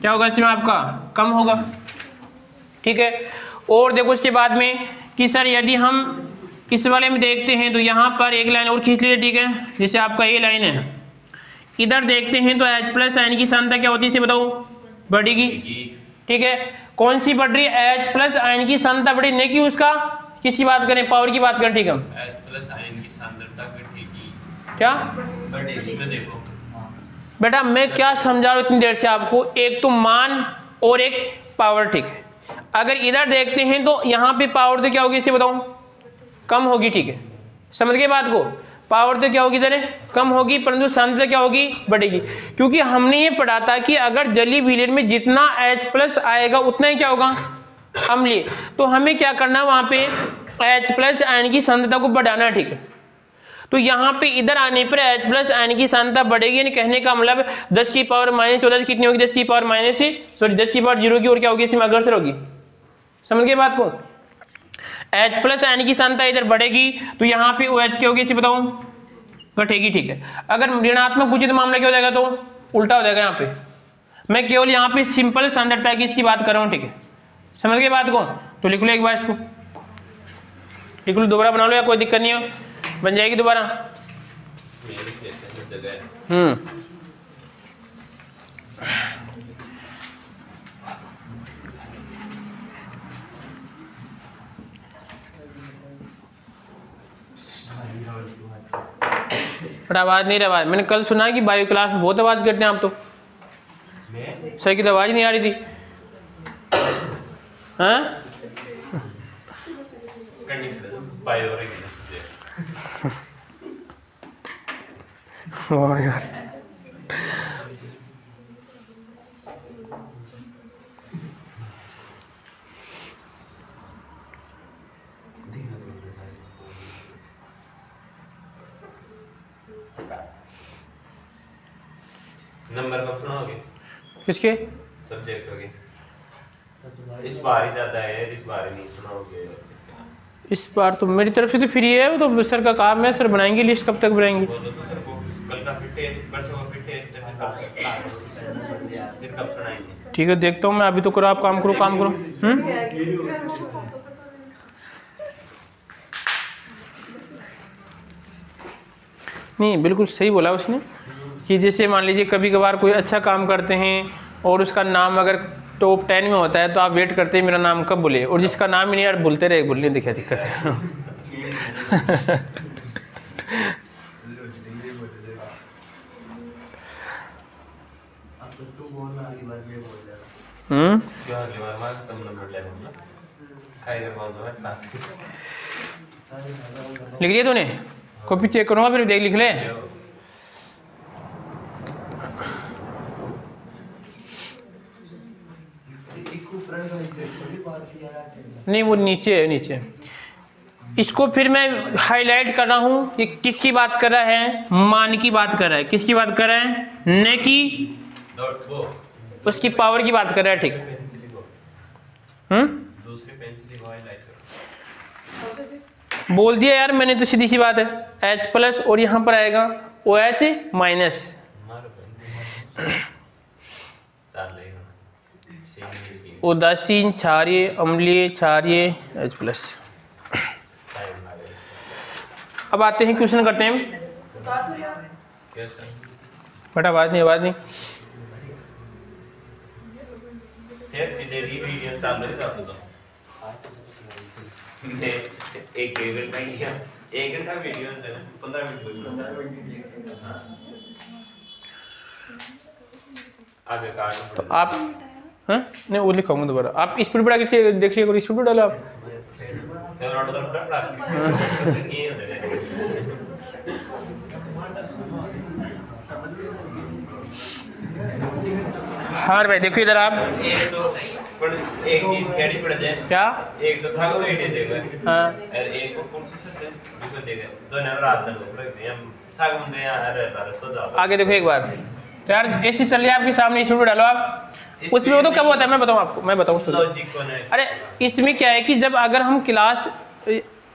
क्या होगा इसमें आपका कम होगा, ठीक है। और देखो इसके बाद में कि सर यदि हम इस वाले में देखते हैं तो यहाँ पर एक लाइन और खींच लीजिए, ठीक है, जैसे आपका ये लाइन है, इधर देखते हैं तो H+N की सांद्रता क्या होती है इसे बताओ, बढ़ेगी, ठीक है। कौन सी बढ़ रही है, H+N की सांद्रता बढ़ी, नहीं कि उसका किसकी बात करें, पावर की बात करें, ठीक है। H+N की सांद्रता घटेगी, क्या देखो बेटा मैं क्या समझा रहा हूँ इतनी देर से आपको, एक तो मान और एक पावर, ठीक है। अगर इधर देखते हैं तो यहाँ पे पावर तो क्या होगी इसे बताओ, कम होगी, ठीक है, समझ गए बात को। पावर तो क्या होगी इधर कम होगी, परंतु सांद्रता क्या होगी बढ़ेगी, क्योंकि हमने ये पढ़ा था कि अगर जलीय विलयन में जितना H+ आएगा उतना ही क्या होगा अम्लीय। तो हमें क्या करना है वहां पे H प्लस आयन की सांद्रता को बढ़ाना है, ठीक है। तो यहाँ पे इधर आने पर H प्लस आयन की सांद्रता बढ़ेगी, यानी कहने का मतलब 10 की पावर माइनस 14 कितनी होगी, 10 की पावर माइनस 10 की पावर 0 की, और क्या होगी इसमें अग्रसर होगी। समझ गए बात को। H प्लस आयन की सांद्रता इधर बढ़ेगी तो यहाँ पे OH क्या होगी इसे बताऊं, घटेगी, ठीक है। अगर ऋणात्मक पूछे तो मामला क्या हो जाएगा, तो उल्टा हो जाएगा। यहाँ पे मैं केवल यहाँ पे सिंपल सांद्रता की इसकी बात कर रहा हूँ, ठीक है। समझ गए बात को। तो लिख लो एक बार इसको, लिख लो, दोबारा बना लो या कोई दिक्कत नहीं हो, बन जाएगी दोबारा। पर आवाज नहीं रहा। मैंने कल सुना कि बायो क्लास में बहुत आवाज करते हैं आप, तो सही की तो आवाज नहीं आ रही थी। हाँ यार नंबर कब सुनाओगे, किसके सब्जेक्ट हो गए, इस बार ही ज्यादा है, इस बार ही नहीं सुनाओगे। इस बार तो मेरी तरफ से तो फ्री है, वो तो सर का काम है, सर बनाएंगे लिस्ट। कब तक बनाएंगे, वो तो सर को कल का फिर टेस्ट, परसों का फिर टेस्ट है, फिर कब सुनाएंगे। ठीक है देखता हूँ मैं, अभी तो करो आप, काम करो काम करो। नहीं बिल्कुल सही बोला उसने कि जैसे मान लीजिए कभी कभार कोई अच्छा काम करते हैं और उसका नाम अगर टॉप 10 में होता है तो आप वेट करते हैं मेरा नाम कब बोले, और जिसका नाम ही नहीं यार बोलते रहे, बोलने देखिए दिक्कत है। लिख लिया तूने, कॉपी चेक करूँगा फिर देख, लिख ले। नहीं वो नीचे है, नीचे। इसको फिर मैं हाईलाइट कर रहा हूं, ये किसकी बात कर रहा है, मान की बात कर रहा है। किसकी बात कर रहा है, न कि उसकी पावर की बात कर रहा है, ठीक है। दूसरे पेंसिल बोल दिया यार मैंने तो, सीधी सी बात है। H प्लस और यहाँ पर आएगा OH माइनस, उदासीन क्षारीय अम्लीय क्षारीय H प्लस। अब आते हैं क्वेश्चन करते हैं बेटा। आवाज नहीं, आवाज नहीं। एक घंटा वीडियो 15 मिनट आगे काट। तो आप हाँ नहीं वो लिखाऊंगा दोबारा, आप स्पीड बढ़ा के देखिए, अगर स्पीड डालो आप। हाँ भाई देखो इधर आप, एक चीज खेड़ी पड़ जाए क्या, एक तो था वो एडे देगा, हाँ और एक को कौन सी से दूसरा देगा, दोनों रात दिन रख दे हम था घूमते यार अरे सो जाओ। आगे देखो एक बार। तो यार ऐसी चल रही है आपके सामने, स्पीड डालो आप। उसमें वो तो कब होता है मैं बताऊँ आपको, मैं बताऊँ सुनो। अरे इसमें क्या है कि जब अगर हम क्लास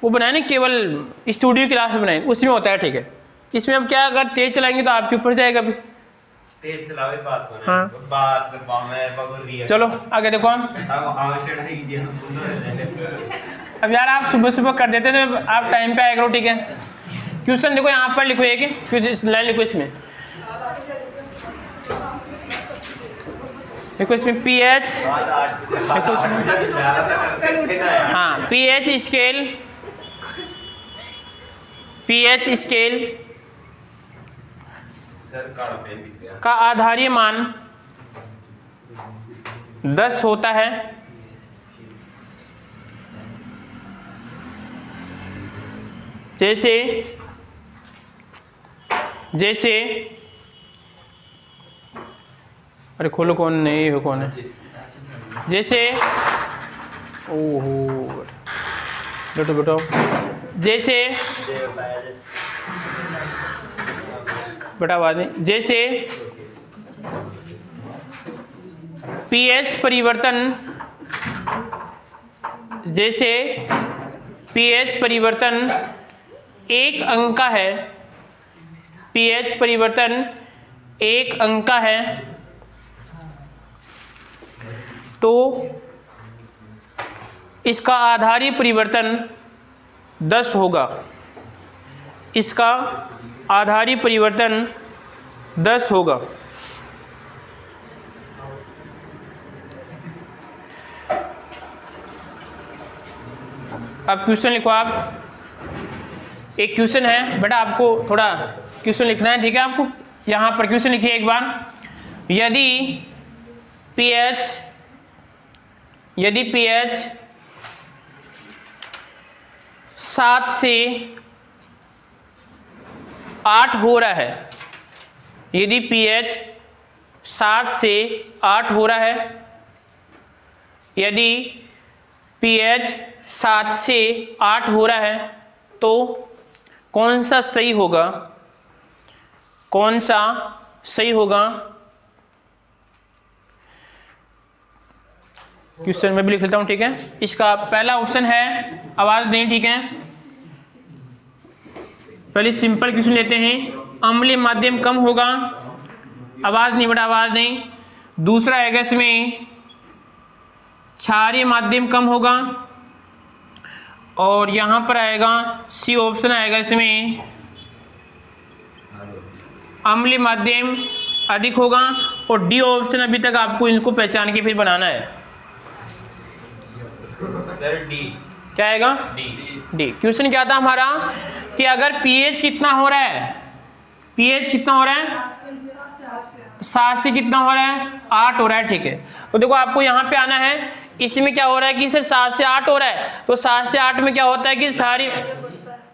वो बनाए ना, केवल स्टूडियो क्लास बनाए, उसमें होता है, ठीक है। इसमें हम क्या अगर तेज चलाएंगे तो आपके ऊपर जाएगा भी, तेज चलावे बात को हाँ। बात कर पाऊं मैं बगल रियल। चलो आगे देखो हम। आवश्यक है कि हम सुंदर। अब यार आप सुबह सुबह कर देते तो आप टाइम पे आया करो, ठीक है। क्वेश्चन देखो यहाँ पर लिखो, एक लाइन लिखो इसमें, देखो इसमें पीएच, देखो इसमें हाँ पीएच स्केल, पीएच स्केल का आधारीय मान 10 होता है, जैसे जैसे अरे खोलो, कौन नहीं है, कौन है, जैसे ओहो बैठो बैठो। जैसे बेटा आवाज नहीं, जैसे पीएच परिवर्तन, जैसे पीएच परिवर्तन एक अंक का है, पीएच परिवर्तन एक अंक का है, तो इसका आधारी परिवर्तन 10 होगा, इसका आधारी परिवर्तन 10 होगा। अब क्वेश्चन लिखो आप। एक क्वेश्चन है बेटा, आपको थोड़ा क्वेश्चन लिखना है, ठीक है। आपको यहाँ पर क्वेश्चन लिखिए एक बार। यदि पीएच 7 से 8 हो रहा है, यदि पीएच 7 से 8 हो रहा है, यदि पीएच 7 से 8 हो रहा है, तो कौन सा सही होगा, कौन सा सही होगा। क्वेश्चन में भी लिख लेता हूं, ठीक है। इसका पहला ऑप्शन है, आवाज नहीं, ठीक है। पहले सिंपल क्वेश्चन लेते हैं, अम्लीय माध्यम कम होगा, आवाज नहीं बेटा, आवाज नहीं। दूसरा है इसमें क्षारीय माध्यम कम होगा, और यहां पर आएगा सी ऑप्शन आएगा, इसमें अम्लीय माध्यम अधिक होगा, और डी ऑप्शन अभी तक आपको इनको पहचान के फिर बनाना है। सर डी क्या आएगा? डी। क्वेश्चन क्या था हमारा कि अगर पीएच कितना हो रहा है, पीएच कितना हो रहा है, 7 से कितना हो रहा है, 8 हो रहा है, ठीक है। तो देखो आपको यहाँ पे आना है, इसमें क्या हो रहा है कि सर 7 से 8 हो रहा है, तो 7 से 8 में क्या होता है कि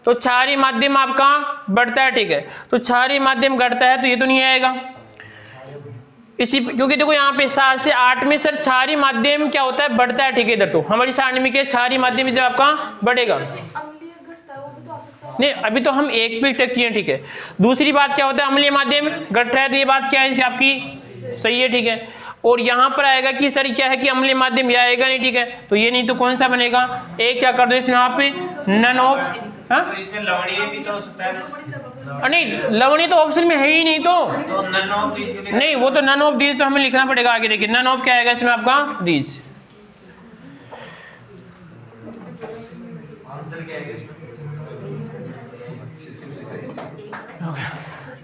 क्षारीय माध्यम आपका बढ़ता है, ठीक है। तो क्षारीय माध्यम घटता है, तो ये तो नहीं आएगा इसी, क्योंकि देखो यहाँ पे 7 से 8 में सर क्षारीय माध्यम क्या होता है, बढ़ता है, ठीक है। इधर तो हमारी सारणी में क्या क्षारीय माध्यम इधर आपका बढ़ेगा नहीं, अभी तो हम एक पे तक किए, ठीक है। दूसरी बात क्या होता है, अम्लीय माध्यम घट रहा है, तो ये बात क्या है आपकी सही है, ठीक है। और यहाँ पर आएगा कि सर क्या है कि अम्लीय माध्यम ये आएगा नहीं, ठीक है। तो ये नहीं तो कौन सा बनेगा, एक क्या कर दो इसमें आप नन ऑफ, तो इसमें लवणीय भी तो हो सकता है, नहीं लवणीय तो ऑप्शन में है ही नहीं, तो नन ऑफ दीज, नहीं वो तो नन ऑफ दीज तो हमें लिखना पड़ेगा आगे। देखिए नन ऑफ क्या आएगा इसमें आपका, दीज। आंसर क्या आएगा?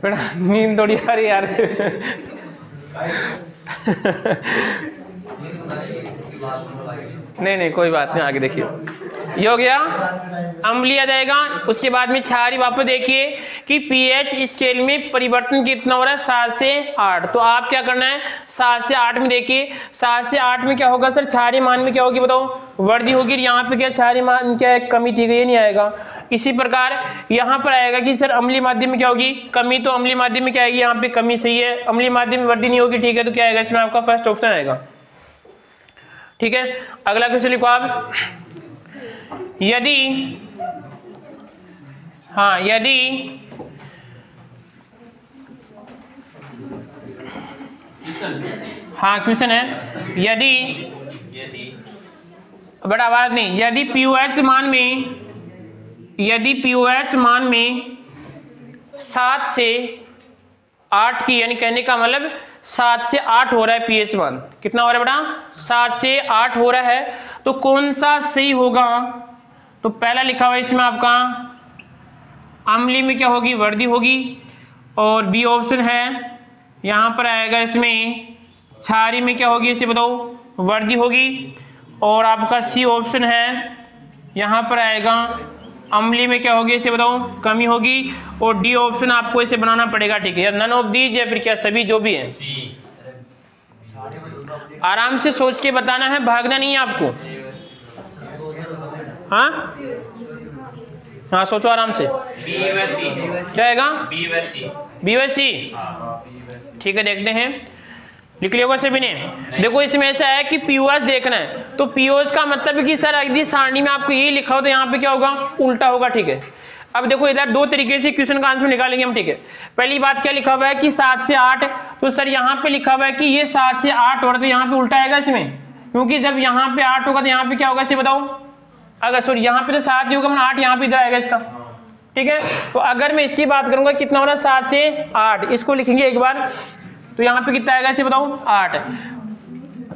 बेटा नींद थोड़ी आ रही यार। नहीं कोई बात नहीं, आगे देखिए। ये हो गया अम्लीय जाएगा। उसके बाद में क्षारीय, वापस देखिए कि पीएच स्केल में परिवर्तन कितना हो रहा है, 7 से 8। तो आप क्या करना है, 7 से 8 में देखिए, 7 से 8 में क्या होगा सर, क्षारीय मान में क्या होगी बताओ, वृद्धि होगी। यहाँ पे क्या क्षारीय मान क्या है, कमी, ठीक है, ये नहीं आएगा। इसी प्रकार यहाँ पर आएगा कि सर अम्लीय माध्यम में क्या होगी, कमी, तो अम्लीय माध्यम में क्या आएगी, यहाँ पे कमी सही है, अम्लीय माध्यम में वृद्धि नहीं होगी, ठीक है। तो क्या आएगा इसमें आपका फर्स्ट ऑप्शन आएगा, ठीक है। अगला क्वेश्चन लिखो आप। यदि क्वेश्चन है, यदि बड़ा आवाज नहीं, यदि पीओएच मान में 7 से 8 की, यानी कहने का मतलब 7 से 8 हो रहा है, पीएच मान कितना हो रहा है बेटा, 7 से 8 हो रहा है, तो कौन सा सही होगा। तो पहला लिखा हुआ है इसमें आपका अम्लीय में क्या होगी, वृद्धि होगी, और बी ऑप्शन है यहाँ पर आएगा इसमें क्षारीय में क्या होगी, इसे बताओ, वृद्धि होगी, और आपका सी ऑप्शन है यहाँ पर आएगा अम्लीय में क्या होगी, इसे बताओ, कमी होगी, और डी ऑप्शन आपको इसे बनाना पड़ेगा, ठीक है। या नन ऑफ दीज या फिर क्या सभी, जो भी है। आराम से सोच के बताना है, भागना नहीं है आपको। हाँ सोचो आराम से। क्या आएगा, बी व सी, ठीक है। देखते हैं लिख लिया होगा सभी ने। देखो इसमें ऐसा है कि पीओएस देखना है, तो पीओएस का मतलब है कि सर यदि सारणी में आपको यही लिखा हो तो यहाँ पे क्या होगा, उल्टा होगा, ठीक है। अब देखो इधर दो तरीके से क्वेश्चन का आंसर निकालेंगे हम, ठीक है। पहली बात क्या लिखा हुआ है कि 7 से 8, तो सर यहाँ पे लिखा हुआ है कि ये 7 से 8 हो रहा है, तो यहाँ पे उल्टा आएगा इसमें, क्योंकि जब यहाँ पे 8 होगा तो यहाँ पे क्या होगा इसे बताओ, अगर सॉरी यहाँ पे तो 7 ही होगा, 8 यहाँ पे इधर आएगा इसका, ठीक है। तो अगर मैं इसकी बात करूंगा कितना हो रहा है 7 से 8, इसको लिखेंगे एक बार, तो यहाँ पे कितना आएगा इसे बताओ 8।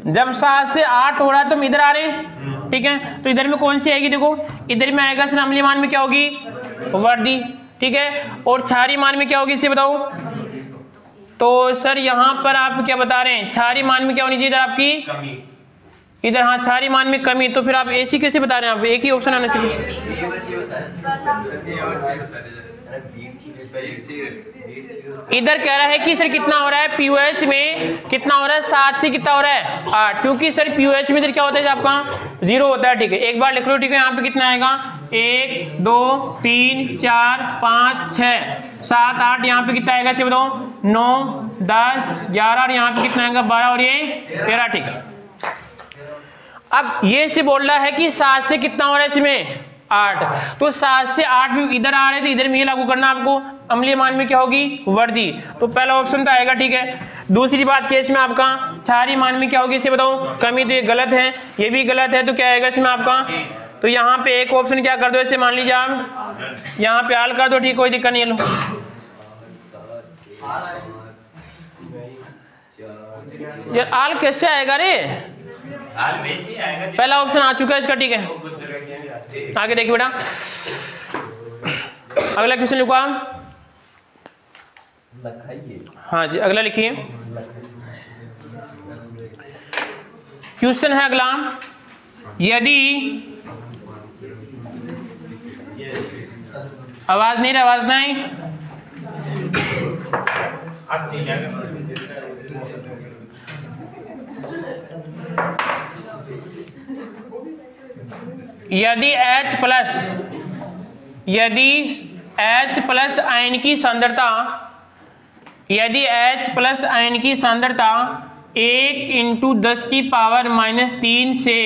जब 7 से 8 हो रहा है तो हम इधर आ रहे हैं, ठीक है। तो इधर में कौन सी आएगी, देखो इधर में आएगा सर अम्लीय मान में क्या होगी, वर्दी, ठीक है। और क्षारीय मान में क्या होगी इसे बताओ। तो सर यहाँ पर आप क्या बता रहे हैं, क्षारीय मान में क्या होनी चाहिए इधर आपकी कमी, इधर हाँ क्षारीय मान में कमी। तो फिर आप ऐसी कैसे बता रहे हैं, आप एक ही ऑप्शन आना चाहिए। इधर कह रहा है कि सर कितना हो रहा है पीओएच में, कितना हो रहा है 7 से कितना हो रहा है 8, क्योंकि सर पीओएच में इधर क्या होता है आपका 0 होता है, ठीक है। एक बार लिख लो, ठीक है। यहाँ पे कितना आएगा 1 2 3 4 5 6 7 8, यहाँ पे कितना आएगा इसे बताओ 9 10 11, और यहाँ पे कितना आएगा 12 और ये 13, ठीक है। अब ये से बोल रहा है कि 7 से कितना हो रहा है इसमें 8, तो 7 से 8 भी इधर आ रहे थे, इधर में ये लागू करना आपको, अम्लीय मान में क्या होगी वर्दी, तो पहला ऑप्शन तो आएगा, ठीक है। दूसरी बात क्या इसमें आपका क्षारीय मान में क्या होगी इसे बताओ कमी, तो ये गलत है, ये भी गलत है, तो क्या आएगा इसमें आपका, तो यहाँ पे एक ऑप्शन क्या कर दो ऐसे, मान लीजिए आप यहाँ पे आल कर दो, ठीक, कोई दिक्कत नहीं है। लो यार आल कैसे आएगा रे, पहला ऑप्शन आ चुका है इसका, ठीक है। आगे देखिए बेटा, अगला क्वेश्चन लिखो आप। हाँ जी अगला लिखिए। क्वेश्चन है अगला, यदि आवाज नहीं, आवाज नहीं, यदि H प्लस आयन की सांद्रता, यदि H प्लस आयन की सांद्रता 1 × 10 की पावर -3 से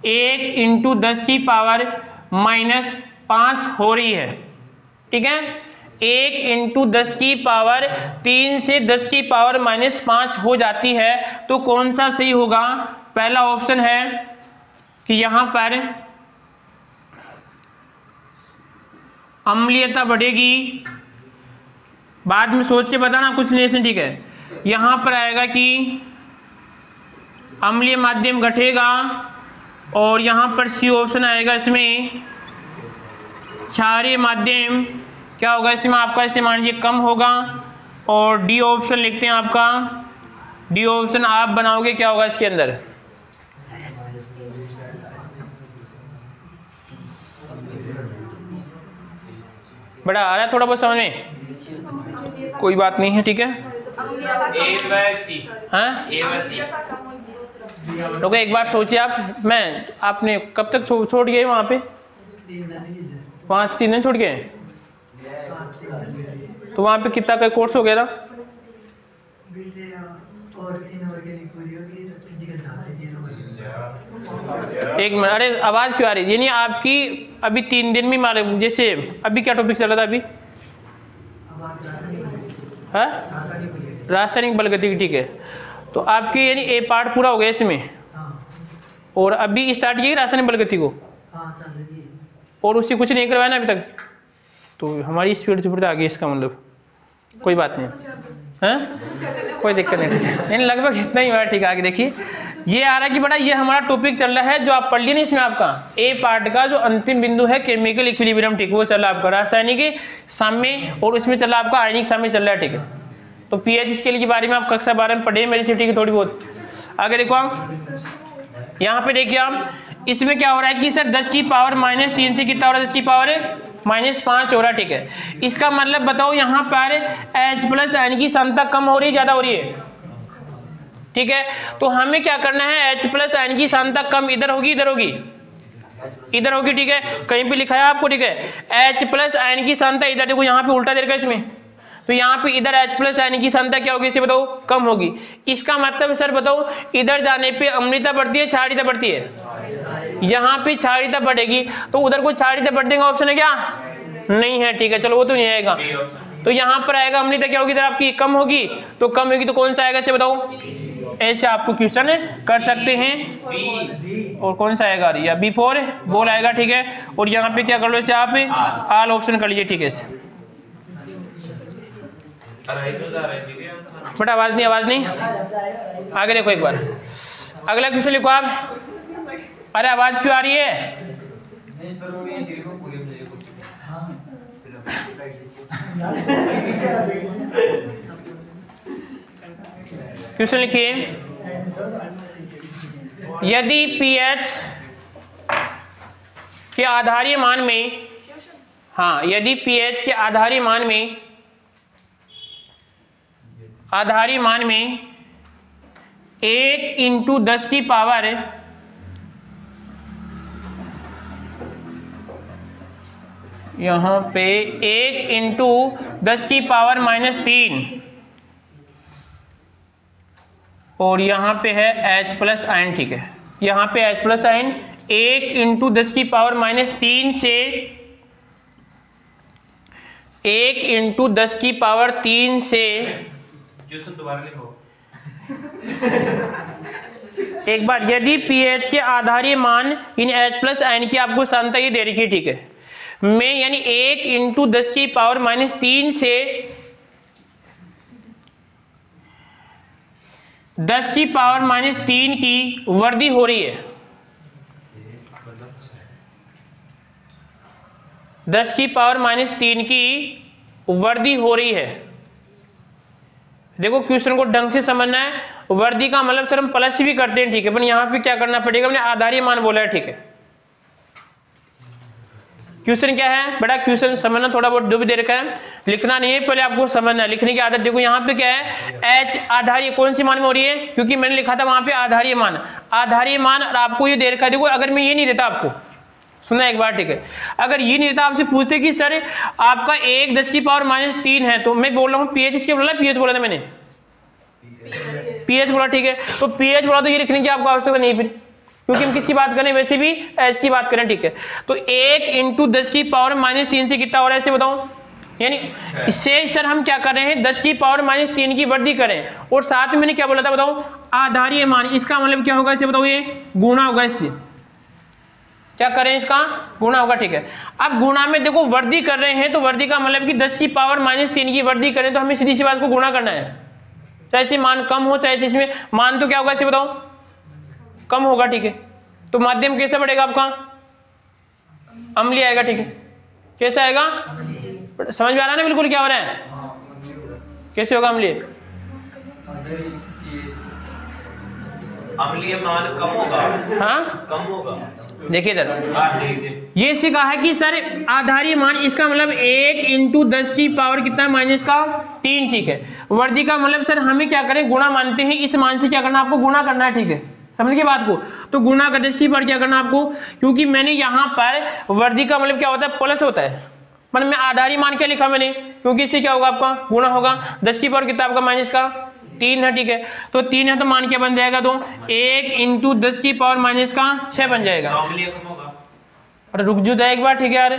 1 × 10 की पावर -5 हो रही है, ठीक है। 1 × 10 की पावर 3 से 10 की पावर -5 हो जाती है, तो कौन सा सही होगा। पहला ऑप्शन है कि यहां पर अम्लीयता बढ़ेगी, बाद में सोच के बताना कुछ नहीं, ठीक है। यहां पर आएगा कि अम्लीय माध्यम घटेगा, और यहां पर सी ऑप्शन आएगा इसमें क्षारीय माध्यम क्या होगा इसमें आपका, इसे मान लीजिए कम होगा, और डी ऑप्शन लिखते हैं आपका, डी ऑप्शन आप बनाओगे क्या होगा इसके अंदर, बड़ा आ रहा है थोड़ा बहुत समझ में, कोई बात नहीं है, ठीक है। लोग एक बार सोचिए आप, आपने कब तक छोड़ गए वहाँ पे 5-3 दिन छोड़ गए, तो वहाँ पे कितना का कोर्स हो गया था, एक मिनट, अरे आवाज क्यों आ रही है, यानी आपकी अभी 3 दिन में मारे, जैसे अभी क्या टॉपिक चल रहा था अभी, हाँ रासायनिक बल गतिकी, ठीक है। तो आपकी यानी ए पार्ट पूरा हो गया इसमें, और अभी स्टार्ट किया रासायनिक बल गतिकी को, और उससे कुछ नहीं करवाया ना अभी तक, तो हमारी स्पीड से फिर आ गई, इसका मतलब कोई बात नहीं है, कोई दिक्कत नहीं, लगभग इतना ही हुआ, ठीक है। आगे देखिए, ये आ रहा है कि बड़ा ये हमारा टॉपिक चल रहा है जो आप पढ़ लिए नहीं, इसमें आपका ए पार्ट का जो अंतिम बिंदु है केमिकल इक्विलिब्रियम, ठीक, वो चल रहा है आपका रासायनिक साम्य, और उसमें चल रहा है आपका आयनिक साम्य चल रहा है, ठीक है। तो पीएच स्केल के बारे में आप कक्षा 12 में पढ़े मेरी सिटी की थोड़ी बहुत। आगे देखो आप यहाँ पे देखिए आप, इसमें क्या हो रहा है कि सर 10 की पावर -3 से कितना हो रहा है, 10 की पावर -5 हो रहा है, ठीक है। इसका मतलब बताओ यहाँ पर H प्लस आयन की सांद्रता कम हो रही है ज्यादा हो रही है, ठीक है। तो हमें क्या करना है, H प्लस आयन की सांद्रता कम इधर होगी, इधर होगी, इधर होगी, ठीक है। कहीं पे लिखा है आपको, ठीक है, H प्लस आयन की सांद्रता इधर, देखो यहाँ पे उल्टा दे रखा है इसमें, तो यहाँ पे इधर H प्लस आयन की सांद्रता क्या होगी इसे बताओ, कम होगी। इसका मतलब सर बताओ इधर जाने पे अम्लता बढ़ती है क्षारीयता बढ़ती है, यहाँ पे क्षारीयता बढ़ेगी, तो उधर कोई क्षारीयता बढ़ने का ऑप्शन है क्या, नहीं है, ठीक है, चलो वो तो नहीं आएगा। तो यहाँ पर आएगा अम्लता क्या होगी इधर आपकी कम होगी, तो कम होगी तो कौन सा आएगा इसे बताओ, ऐसे आपको क्वेश्चन कर सकते हैं। और कौन सा आएगा या B4 बोल आएगा, ठीक है। और यहाँ पे क्या कर लो इसे आप आल ऑप्शन कर लीजिए, ठीक है। बट आवाज नहीं, आगे देखो एक बार, अगला क्वेश्चन लिखो आप। अरे आवाज क्यों आ रही है, क्वेश्चन लिखिए, यदि pH के आधारीय मान में, हाँ यदि pH के आधारीय मान में 1 इंटू 10 की पावर यहाँ पे 1 इंटू 10 की पावर -3 और यहाँ पे है H प्लस आयन, ठीक है। यहाँ पे H प्लस आयन 1 इंटू 10 की पावर -3 से 1 इंटू 10 की पावर 3 से, क्वेश्चन दोबारा लिखो एक बार, यदि pH के आधारीय मान इन H प्लस आयन की आपको सांद्रता ये दे रखी है, ठीक है, में यानी 1 इंटू 10 की पावर -3 से 10 की पावर -3 की वृद्धि हो रही है, 10 की पावर -3 की वृद्धि हो रही है। देखो क्वेश्चन को ढंग से समझना है, वृद्धि का मतलब सर हम प्लस भी करते हैं, ठीक है, पर यहाँ पे क्या करना पड़ेगा, हमने आधारीय मान बोला है, ठीक है। क्वेश्चन क्या है बेटा, क्वेश्चन समझना थोड़ा बहुत जो भी दे रखा है, लिखना नहीं है, पहले आपको समझना है, लिखने की आदत। देखो यहाँ पे क्या है, H आधारीय कौन सी मान में हो रही है, क्योंकि मैंने लिखा था वहां पे आधारीय मान, और आपको ये दे रखा है। देखो अगर मैं ये नहीं देता आपको, सुना एक बार, ठीक है, अगर ये नहीं देता, आपसे पूछते कि सर आपका 1 10 की पावर -3 है, तो मैं बोल रहा हूँ pH इसके बोला, pH बोला था मैंने, pH बोला, ठीक है, तो pH बोला तो ये लिखने की आपको आवश्यकता नहीं फिर, क्योंकि हम किसकी बात करें, वैसे भी H की बात करें, ठीक है। तो 1 इंटू 10 की पावर -3 से कितना हो रहा है इसे बताओ, यानी इससे सर हम क्या कर रहे हैं, 10 की पावर -3 की वृद्धि करें, और साथ में मैंने क्या बोला था बताओ, आधारीय मान, इसका मतलब क्या होगा इसे बताओ, ये गुणा होगा, इससे क्या करें, इसका गुणा होगा, ठीक है। अब गुणा में देखो वृद्धि कर रहे हैं, तो वृद्धि का मतलब कि 10 की पावर -3 की वृद्धि करें, तो हमें सीधी सी बात को गुणा करना है, चाहे इसमें मान कम हो चाहे इसमें मान, तो क्या होगा इसे बताओ, कम होगा, ठीक है। तो माध्यम कैसे बढ़ेगा आपका, अम्लीय आएगा, ठीक है। कैसे आएगा, समझ में आ रहा है ना बिल्कुल क्या हो रहा है, कैसे होगा अम्लीय, अम्लीय मान कम होगा, हाँ कम होगा। देखिए इधर ये इससे कहा है कि सर आधारीय मान, इसका मतलब 1 इंटू 10 की पावर कितना -3, ठीक है। वृद्धि का मतलब सर हमें क्या करें, गुणा मानते हैं, इस मान से क्या करना, आपको गुणा करना है, ठीक है, समझ गए बात को। तो गुणा का दृष्टि पर क्या करना आपको, क्योंकि मैंने यहाँ पर वृद्धि का मतलब क्या होता है, प्लस होता है, मतलब मैं आधारीय मान क्या लिखा मैंने, क्योंकि इससे क्या होगा आपका गुणा होगा, 10 की पावर कितना आपका -3 है, ठीक है। तो 3 है तो मान क्या बन जाएगा, तो 1 इंटू 10 की पावर -6 बन जाएगा। अरे रुक जो एक बार, ठीक है यार,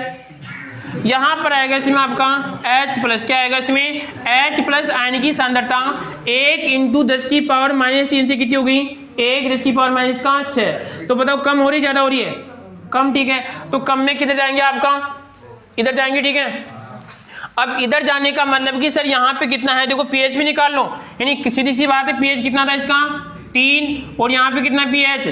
यहाँ पर आएगा इसमें आपका H प्लस, क्या आएगा इसमें, H प्लस आयन की सांद्रता 1 इंटू 10 की पावर -3 से कितनी होगी, 1 10 की पावर -6। तो बताओ कम हो रही ज्यादा हो रही है, कम, ठीक है। तो कम में किधर जाएंगे, आपका इधर जाएंगे, ठीक है। अब इधर जाने का मतलब कि सर यहाँ पे कितना है, देखो pH भी निकाल लो, यानी सीधी सी बात है, pH कितना था इसका 3, और यहाँ पे कितना pH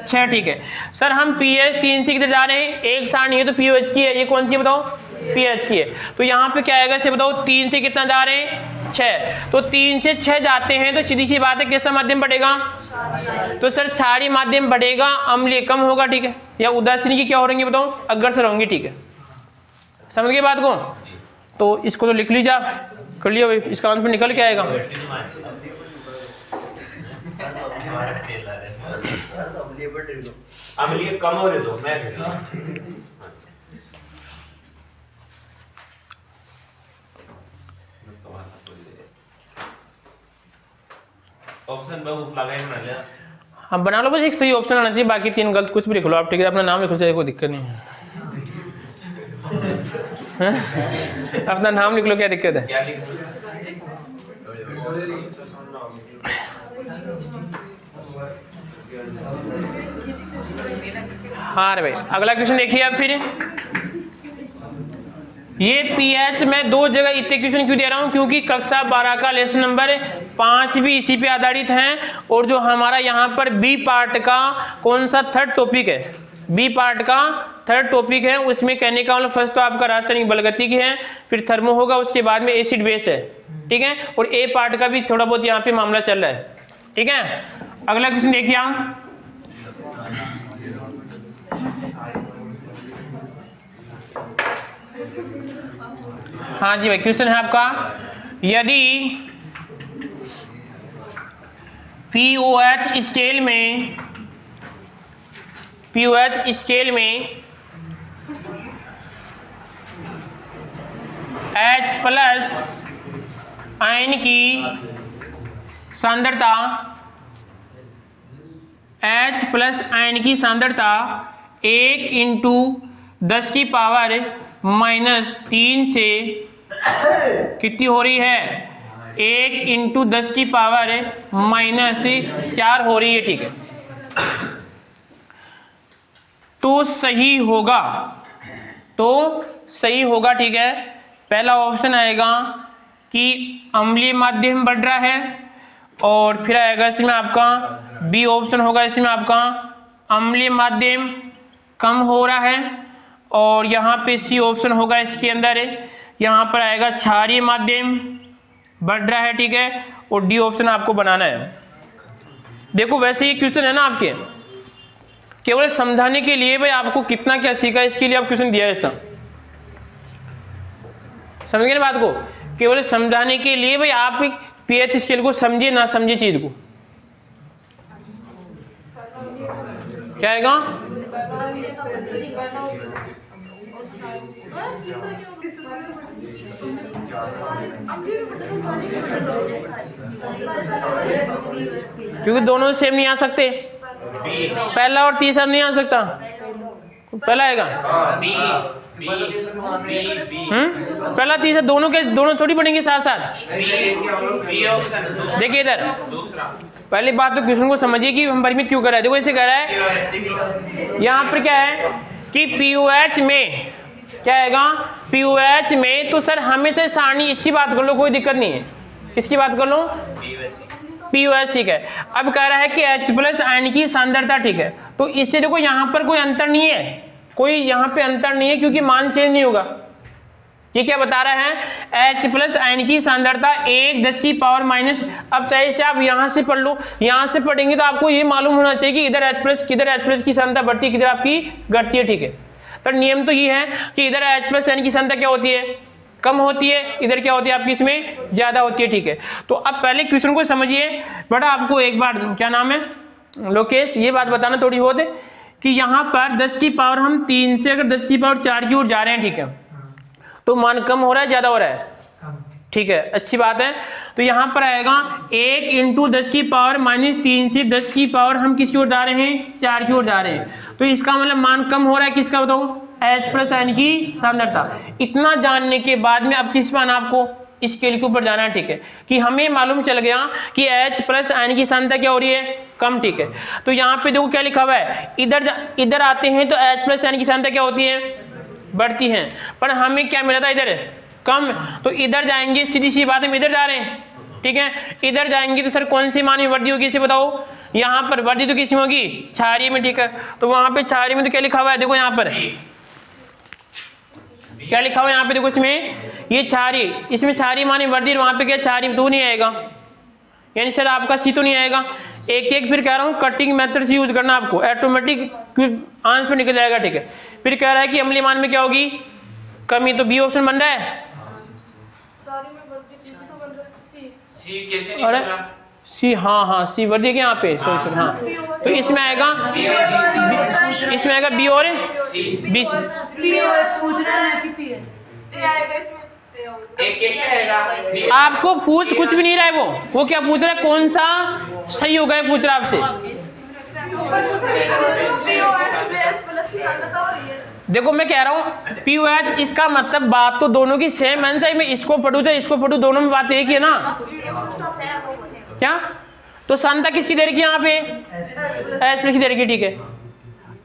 6, ठीक है। सर हम pH 3 से किधर जा रहे हैं, एक सारणी है तो pH की है, ये कौन सी है बताओ, pH की है। तो यहाँ पे क्या आएगा इसे बताओ, 3 से कितना जा रहे हैं 6, तो 3 से 6 जाते हैं, तो सीधी सी बात है कैसा माध्यम बढ़ेगा, तो सर क्षारीय माध्यम बढ़ेगा, अम्लीय कम होगा, ठीक है। या उदासीन की क्या हो रही बताओ, अग्रसर होंगी, ठीक है, समझ गए बात को। तो इसको तो लिख लीजिए आप, कर लिया, इसका आंसर निकल के आएगा। अम्लीय कम हो रहे दो, मैं ऑप्शन पे वो लगा ही बना लिया। आप बना लो, बस एक सही ऑप्शन आना चाहिए, बाकी 3 गलत कुछ भी लिख लो आप, ठीक है। अपना नाम लिखो, चाहे कोई दिक्कत नहीं है। अपना नाम लिख लो, क्या दिक्कत है? क्या लिखा? हाँ रे भाई, अगला क्वेश्चन देखिए आप फिर। ये पीएच में 2 जगह इतने क्वेश्चन क्यों दे रहा हूं? क्योंकि कक्षा 12 का लेसन नंबर 5 भी इसी पे आधारित हैं, और जो हमारा यहाँ पर बी पार्ट का कौन सा थर्ड टॉपिक है, बी पार्ट का थर्ड टॉपिक है, उसमें कहने का मतलब फर्स्ट तो आपका रासायनिक बलगतिकी है, फिर थर्मो होगा, उसके बाद में एसिड बेस है, ठीक है। और ए पार्ट का भी थोड़ा बहुत यहाँ पे मामला चल रहा है, ठीक है। अगला क्वेश्चन देखिए आप। हाँ जी भाई, क्वेश्चन है आपका, यदि पीओएच स्केल में H प्लस आयन की सांद्रता H प्लस आयन की सांद्रता 1×10⁻³ से कितनी हो रही है? 1×10⁻⁴ हो रही है, ठीक है। तो सही होगा, ठीक है। पहला ऑप्शन आएगा कि अम्लीय माध्यम बढ़ रहा है, और फिर आएगा इसमें आपका बी ऑप्शन होगा, इसमें आपका अम्लीय माध्यम कम हो रहा है, और यहाँ पे सी ऑप्शन होगा इसके अंदर, यहाँ पर आएगा क्षारीय माध्यम बढ़ रहा है, ठीक है। और डी ऑप्शन आपको बनाना है। देखो वैसे ये क्वेश्चन है ना आपके, केवल समझाने के लिए भाई आपको कितना क्या सीखा इसके लिए आप क्वेश्चन दिया है ऐसा, समझ गए ना बात को? केवल समझाने के लिए भाई आप पीएच स्केल को समझे ना समझे चीज को, क्या आएगा? क्योंकि दोनों सेम नहीं आ सकते, पहला और तीसरा नहीं आ सकता, पहला आएगा पहला तीसरा, दोनों थोड़ी पढ़ेंगे साथ साथ। देखिए इधर, पहली बात तो क्वेश्चन को समझिए कि हम परिमित क्यों कर रहे हैं। देखो ऐसे कर रहा है, यहाँ पर क्या है कि पीओएच में क्या आएगा? पीओएच में तो सर हमेशा सारणी इसकी बात कर लो, कोई दिक्कत नहीं है। किसकी बात कर लो? पीओएच, ठीक है। अब कह रहा है कि H प्लस आयन की सांद्रता, ठीक है। तो इससे देखो यहाँ पर कोई अंतर नहीं है, कोई यहाँ पे अंतर नहीं है, क्योंकि मान चेंज नहीं होगा। ये क्या बता रहा है? H प्लस आयन की सांद्रता 1×10⁻। अब चाहे से आप यहाँ से पढ़ लो, यहाँ से पढ़ेंगे तो आपको ये मालूम होना चाहिए कि इधर H प्लस की सांद्रता बढ़ती है, किधर आपकी घटती है, ठीक है। तो नियम तो ये है कि इधर H प्लस आयन की सांद्रता क्या होती है? कम होती है, इधर क्या होती है आपकी? इसमें ज्यादा होती है, ठीक है। तो अब पहले क्वेश्चन को समझिए बेटा। आपको एक बार, क्या नाम है लोकेश, ये बात बताना थोड़ी बहुत है कि यहाँ पर 10⁻³ से अगर 10⁻⁴ की ओर जा रहे हैं, ठीक है, तो मान कम हो रहा है ज्यादा हो रहा है? ठीक है, अच्छी बात है। तो यहाँ पर आएगा 1×10⁻³ से 10⁻, हम किसकी ओर जा रहे हैं? 4 की ओर जा रहे हैं। तो इसका मतलब मान कम हो रहा है, किसका बताओ? H प्लस आयन की सांद्रता। इतना जानने के बाद में अब किस पर आना? आपको स्केल के ऊपर जाना है, ठीक है। कि हमें मालूम चल गया कि H प्लस आयन की सांद्रता क्या हो रही है? कम, ठीक है। तो यहाँ पे देखो क्या लिखा हुआ है, इधर आते हैं तो H प्लस आयन की सांद्रता क्या होती है? बढ़ती है। पर हमें क्या मिला था? इधर कम। तो इधर जाएंगे, सीधी सी बात है, हम इधर जा रहे हैं, ठीक है। इधर जाएंगे तो सर कौन सी मान में वृद्धि होगी इसे बताओ? यहाँ पर वृद्धि तो किस में होगी? क्षारीय में, ठीक है। तो वहां पे क्षारीय में तो क्या लिखा हुआ है? देखो यहाँ पर क्या लिखा हुआ है, यहाँ पे देखो, इसमें ये क्षारीय, इसमें क्षारीय माने वृद्धि, वहां पे क्या क्षारीय तो नहीं आएगा, यानी सर आपका सी तो नहीं आएगा। एक फिर कह रहा हूँ कटिंग मेथड से यूज करना, आपको ऑटोमेटिक आंसर निकल जाएगा, ठीक है। फिर कह रहा है कि अम्लीय मान में क्या होगी? कमी। तो बी ऑप्शन बन रहा है। अरे सी, हाँ सी वृद्धि के यहाँ पे, सॉरी हाँ। तो इसमें आएगा बी और बी। आपको पूछ कुछ भी नहीं रहा है, वो क्या पूछ रहा है? कौन सा सही होगा, ये पूछ रहा आपसे। देखो मैं कह रहा हूँ POH, इसका मतलब बात तो दोनों की सेम है, चाहे मैं इसको पढ़ूं चाहे इसको पढ़ूं, दोनों में बात एक ही है ना। क्या तो सांता किसकी दे रखी है यहाँ पे? H+ की दे रखी है, ठीक है।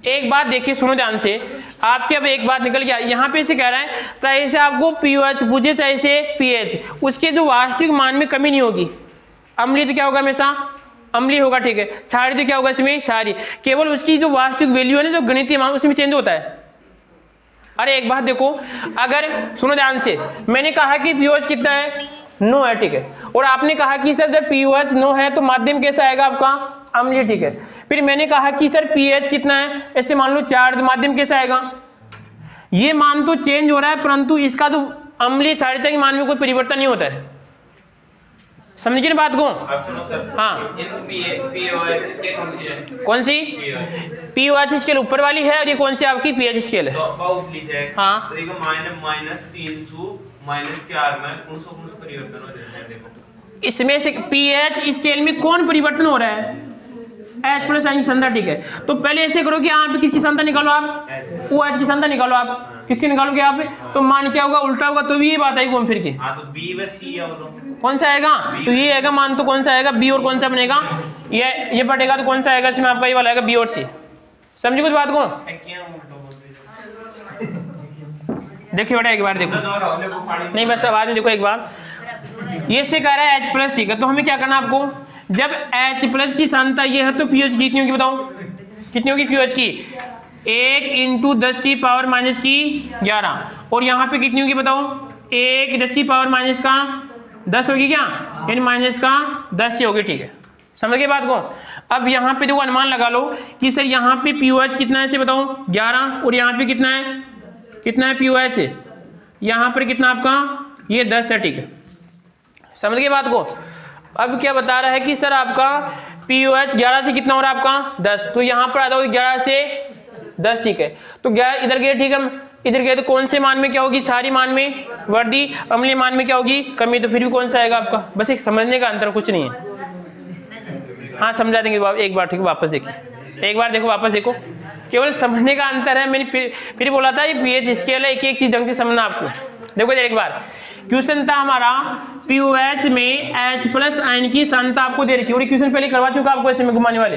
एक बात देखिए, सुनो ध्यान से, आपके अब एक बात निकल गया। यहाँ पे इसे कह रहा है चाहे से आपको POH पूछे चाहे से PH, उसके जो वास्तविक मान में कमी नहीं होगी। अम्लीय तो क्या होगा, हमेशा अम्लीय होगा, ठीक है। क्षारीय तो क्या होगा, इसमें क्षारीय, केवल उसकी जो वास्तविक वैल्यू है ना, जो गणितीय मान, उसमें चेंज होता है। अरे एक बात देखो, अगर सुनो ध्यान से, मैंने कहा कि POH कितना है, 9 है, ठीक है। और आपने कहा कि सर जब POH 9 है तो माध्यम कैसा आएगा आपका, अम्लीय, ठीक है। फिर मैंने कहा कि सर pH कितना है, ऐसे मान लो 4, तो माध्यम कैसा आएगा। ये मान तो चेंज हो रहा है, परंतु इसका जो अम्लीय क्षारीयता के मान में कोई परिवर्तन नहीं होता है। समझिए ना बात को। अब सुनो सर, हाँ, POH स्केल कौन सी है? कौन सी? POH स्केल ऊपर वाली है, और ये कौन सी आपकी PH स्केल है? तो बहुत लीजिए। हाँ, तो देखो -300 -4 में कौन सा परिवर्तन हो जाता है। देखो इसमें से PH स्केल में कौन परिवर्तन हो रहा है, H+ आयन की सांद्रता, ठीक है। तो पहले ऐसे करो कि यहाँ पे किसकी सांद्रता निकालो आप, OH की सांद्रता निकालो आप। किसकी निकालोगे आप? तो मान क्या होगा, उल्टा होगा, तो भी ये बात आई घूम फिर के। हाँ तो B व C है, कौन सा आएगा, तो ये आएगा मान, तो कौन सा आएगा, B, और कौन सा बनेगा, ये बढ़ेगा, तो कौन सा आएगा इसमें आपका, ये वाला आएगा B और C। समझे कुछ बात को? देखिए बेटा एक बार देखो, नहीं बस आवाज में देखो एक बार। ये से कह रहा है H+, ठीक है। तो हमें क्या करना आपको, जब H+ की सांद्रता ये है तो POH कितनी होगी बताओ, कितनी होगी POH की, 1 × 10⁻⁻11। और यहाँ पे कितनी होगी बताओ, 1 10⁻⁻10 होगी क्या, यानी -10 ही होगी, ठीक है। समझ गए बात को। अब यहाँ पे देखो अनुमान लगा लो कि सर यहाँ पे POH कितना है, इसे बताओ 11, और यहाँ पे कितना है POH, यहाँ पर कितना आपका, ये 10 है, ठीक है। समझ गए बात को। अब क्या बता रहा है कि सर आपका POH 11 से कितना हो रहा है आपका, 10, तो यहाँ पर आ जाओ 11 से 10, ठीक है। तो 11 इधर गए, ठीक है, इधर गए, तो कौन से मान में क्या होगी, क्षारीय मान में वृद्धि, अम्लीय मान में क्या होगी, कमी। तो फिर भी कौन सा आएगा आपका, बस एक समझने का अंतर, कुछ नहीं है। हाँ समझा देंगे एक बार, ठीक है। वापस देखिए एक बार, देखो वापस देखो, केवल समझने का अंतर है। मैंने फिर बोला था ये PH स्केल है, एक चीज ढंग से समझना आपको। देखो एक बार क्वेश्चन था हमारा, POH में H+ आयन की सांद्रता आपको दे रखी है, और क्वेश्चन पहले करवा चुका आपको ऐसे में घुमाने वाले,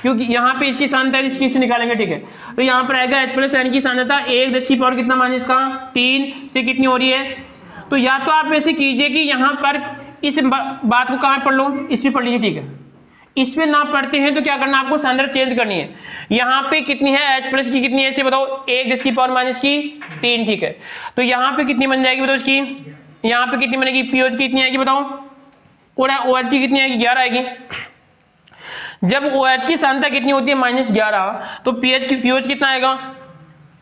क्योंकि यहाँ पे इसकी सांद्रता इसकी से निकालेंगे, ठीक है। तो यहाँ पर आएगा H+ आयन की सांद्रता 1 10 की पावर कितना माइनस का 3 से कितनी हो रही है। तो या तो आप ऐसे कीजिए कि यहाँ पर इस बात को कहाँ पढ़ लो, इसमें पढ़ लीजिए, ठीक है। इसमें ना पढ़ते हैं तो क्या करना, आपको सांद्रता चेंज करनी है। यहाँ पे कितनी है H+ की, कितनी है इसे बताओ, 1 10 की पावर माइनस की 3, ठीक है। तो यहाँ पे कितनी बन जाएगी बताओ इसकी, यहाँ पे कितनी बनेगी, POH की कितनी आएगी बताओ, और OH की कितनी आएगी, 11 आएगी। जब OH की सांद्रता कितनी होती है -11, तो POH कितना आएगा,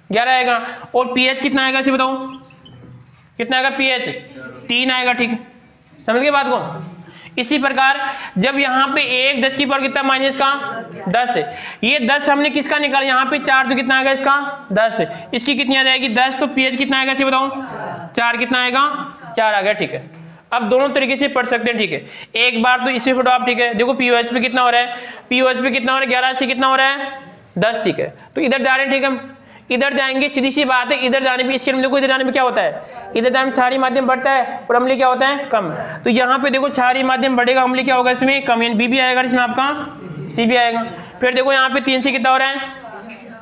11 आएगा, और PH कितना आएगा इसे बताओ, कितना आएगा PH, 3 आएगा, ठीक है। समझ गए बात को। इसी प्रकार जब यहाँ पे 1 10 की पावर कितना माइनस का 10 है, ये 10 हमने किसका निकाला, यहाँ पे 4, तो कितना आएगा इसका 10 है, इसकी कितनी आ जाएगी 10, तो PH कितना आएगा इसे बताओ, 4 कितना आएगा, 4 आ गया, ठीक है। अब दोनों तरीके से पढ़ सकते हैं, ठीक है। एक बार तो इसे पढ़ो आप, ठीक है। देखो POH पे कितना हो रहा है, POH पे कितना हो रहा है, 11 से कितना हो रहा है 10, ठीक है। तो इधर जा रहे हैं, ठीक है, इधर जाएंगे, सीधी सी बात है। इधर जाने पे इसके देखो, इधर जाने पे क्या होता है, इधर जाने में क्षारीय माध्यम बढ़ता है और अम्लीय क्या होता है, कम। तो यहाँ पे देखो क्षारीय माध्यम बढ़ेगा, अम्लीय क्या होगा इसमें, कम, यानी B भी आएगा इसमें आपका, C भी आएगा। फिर देखो यहाँ पे 3 से कितना हो रहा है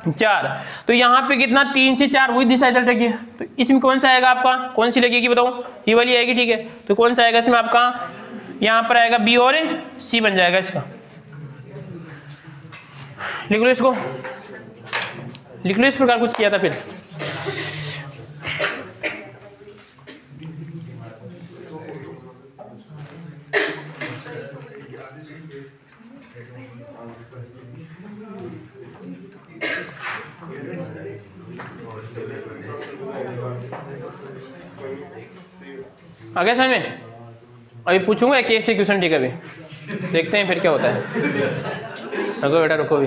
4, तो यहाँ पे कितना 3 से 4 वही दिशा इधर टकी है। तो इसमें कौन सा आएगा आपका, कौन सी लगेगी बताओ, ये वाली आएगी, ठीक है। तो कौन सा आएगा इसमें आपका, यहाँ पर आएगा B और C बन जाएगा इसका। लिख लो इसको, लिख लो, इस प्रकार कुछ किया था फिर। आगे समझ में, अभी पूछूंगा एक से क्वेश्चन, ठीक है। अभी देखते हैं फिर क्या होता है। रुको बेटा रुको भी,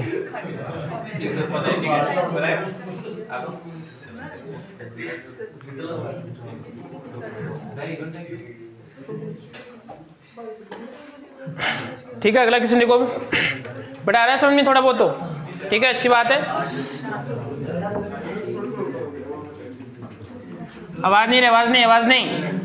ठीक है, अगला क्वेश्चन देखो बेटा, आ रहा है समझ में थोड़ा बहुत तो? ठीक है, अच्छी बात है। आवाज नहीं, आवाज नहीं, आवाज नहीं।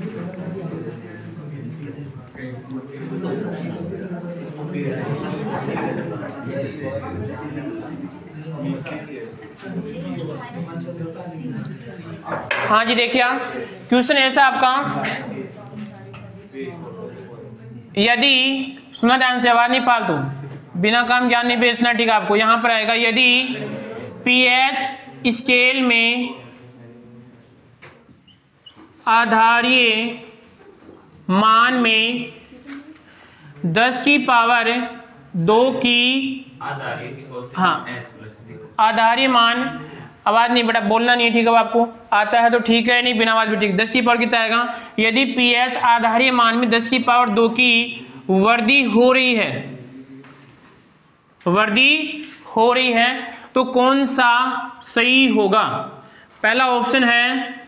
हाँ जी, देखिए क्वेश्चन ऐसा आपका, यदि सुना ध्यान से, आवाज नहीं फालतू, बिना काम ज्ञान नहीं बेचना, ठीक है। आपको यहां पर आएगा, यदि पीएच स्केल में आधारीय मान में 10 की पावर 2 की, हाँ आधारीय मान, आवाज नहीं बेटा, बोलना नहीं है, ठीक है। आपको आता है तो ठीक है, नहीं बिना आवाज भी ठीक। 10 की पावर कितना आएगा? यदि पीएच आधारीय मान में 10 की पावर 2 की वृद्धि हो रही है, वृद्धि हो रही है, तो कौन सा सही होगा? पहला ऑप्शन है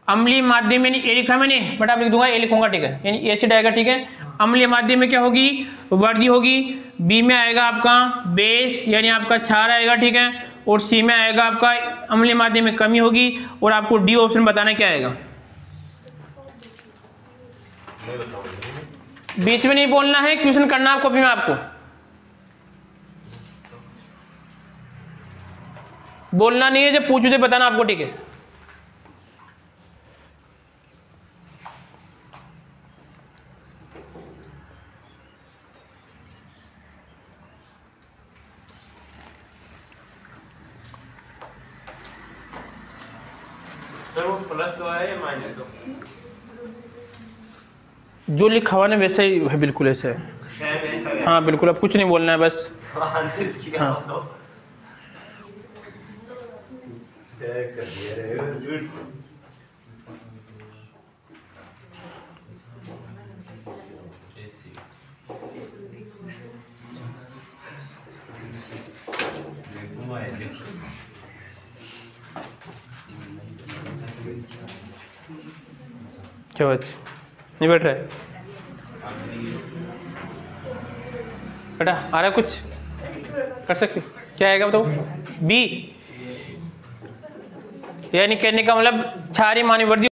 अम्लीय माध्यम में, ए लिखा मैंने बट आप लिख दूंगा, ए लिखूंगा, ठीक है, यानी एसिड आएगा, ठीक है। अम्लीय माध्यम में क्या होगी? वृद्धि होगी। बी में आएगा आपका बेस यानी आपका क्षार आएगा, ठीक है। और सी में आएगा आपका अम्लीय माध्यम में कमी होगी। और आपको डी ऑप्शन बताना क्या आएगा। बीच में नहीं बोलना है, क्वेश्चन करना है कॉपी में आपको, बोलना नहीं है, जब पूछो तो बताना आपको, ठीक है। सर वो प्लस 2 है या माइनस 2? जो लिखा हुआ ना वैसे ही है, बिल्कुल ऐसे है। हाँ बिल्कुल, अब कुछ नहीं बोलना है बस। हाँ। क्या बात, नहीं बैठ रहा है बेटा? आ रहा है कुछ, कर सकते क्या आएगा बताओ? बी यानी कहने का मतलब क्षारीय मान में वृद्धि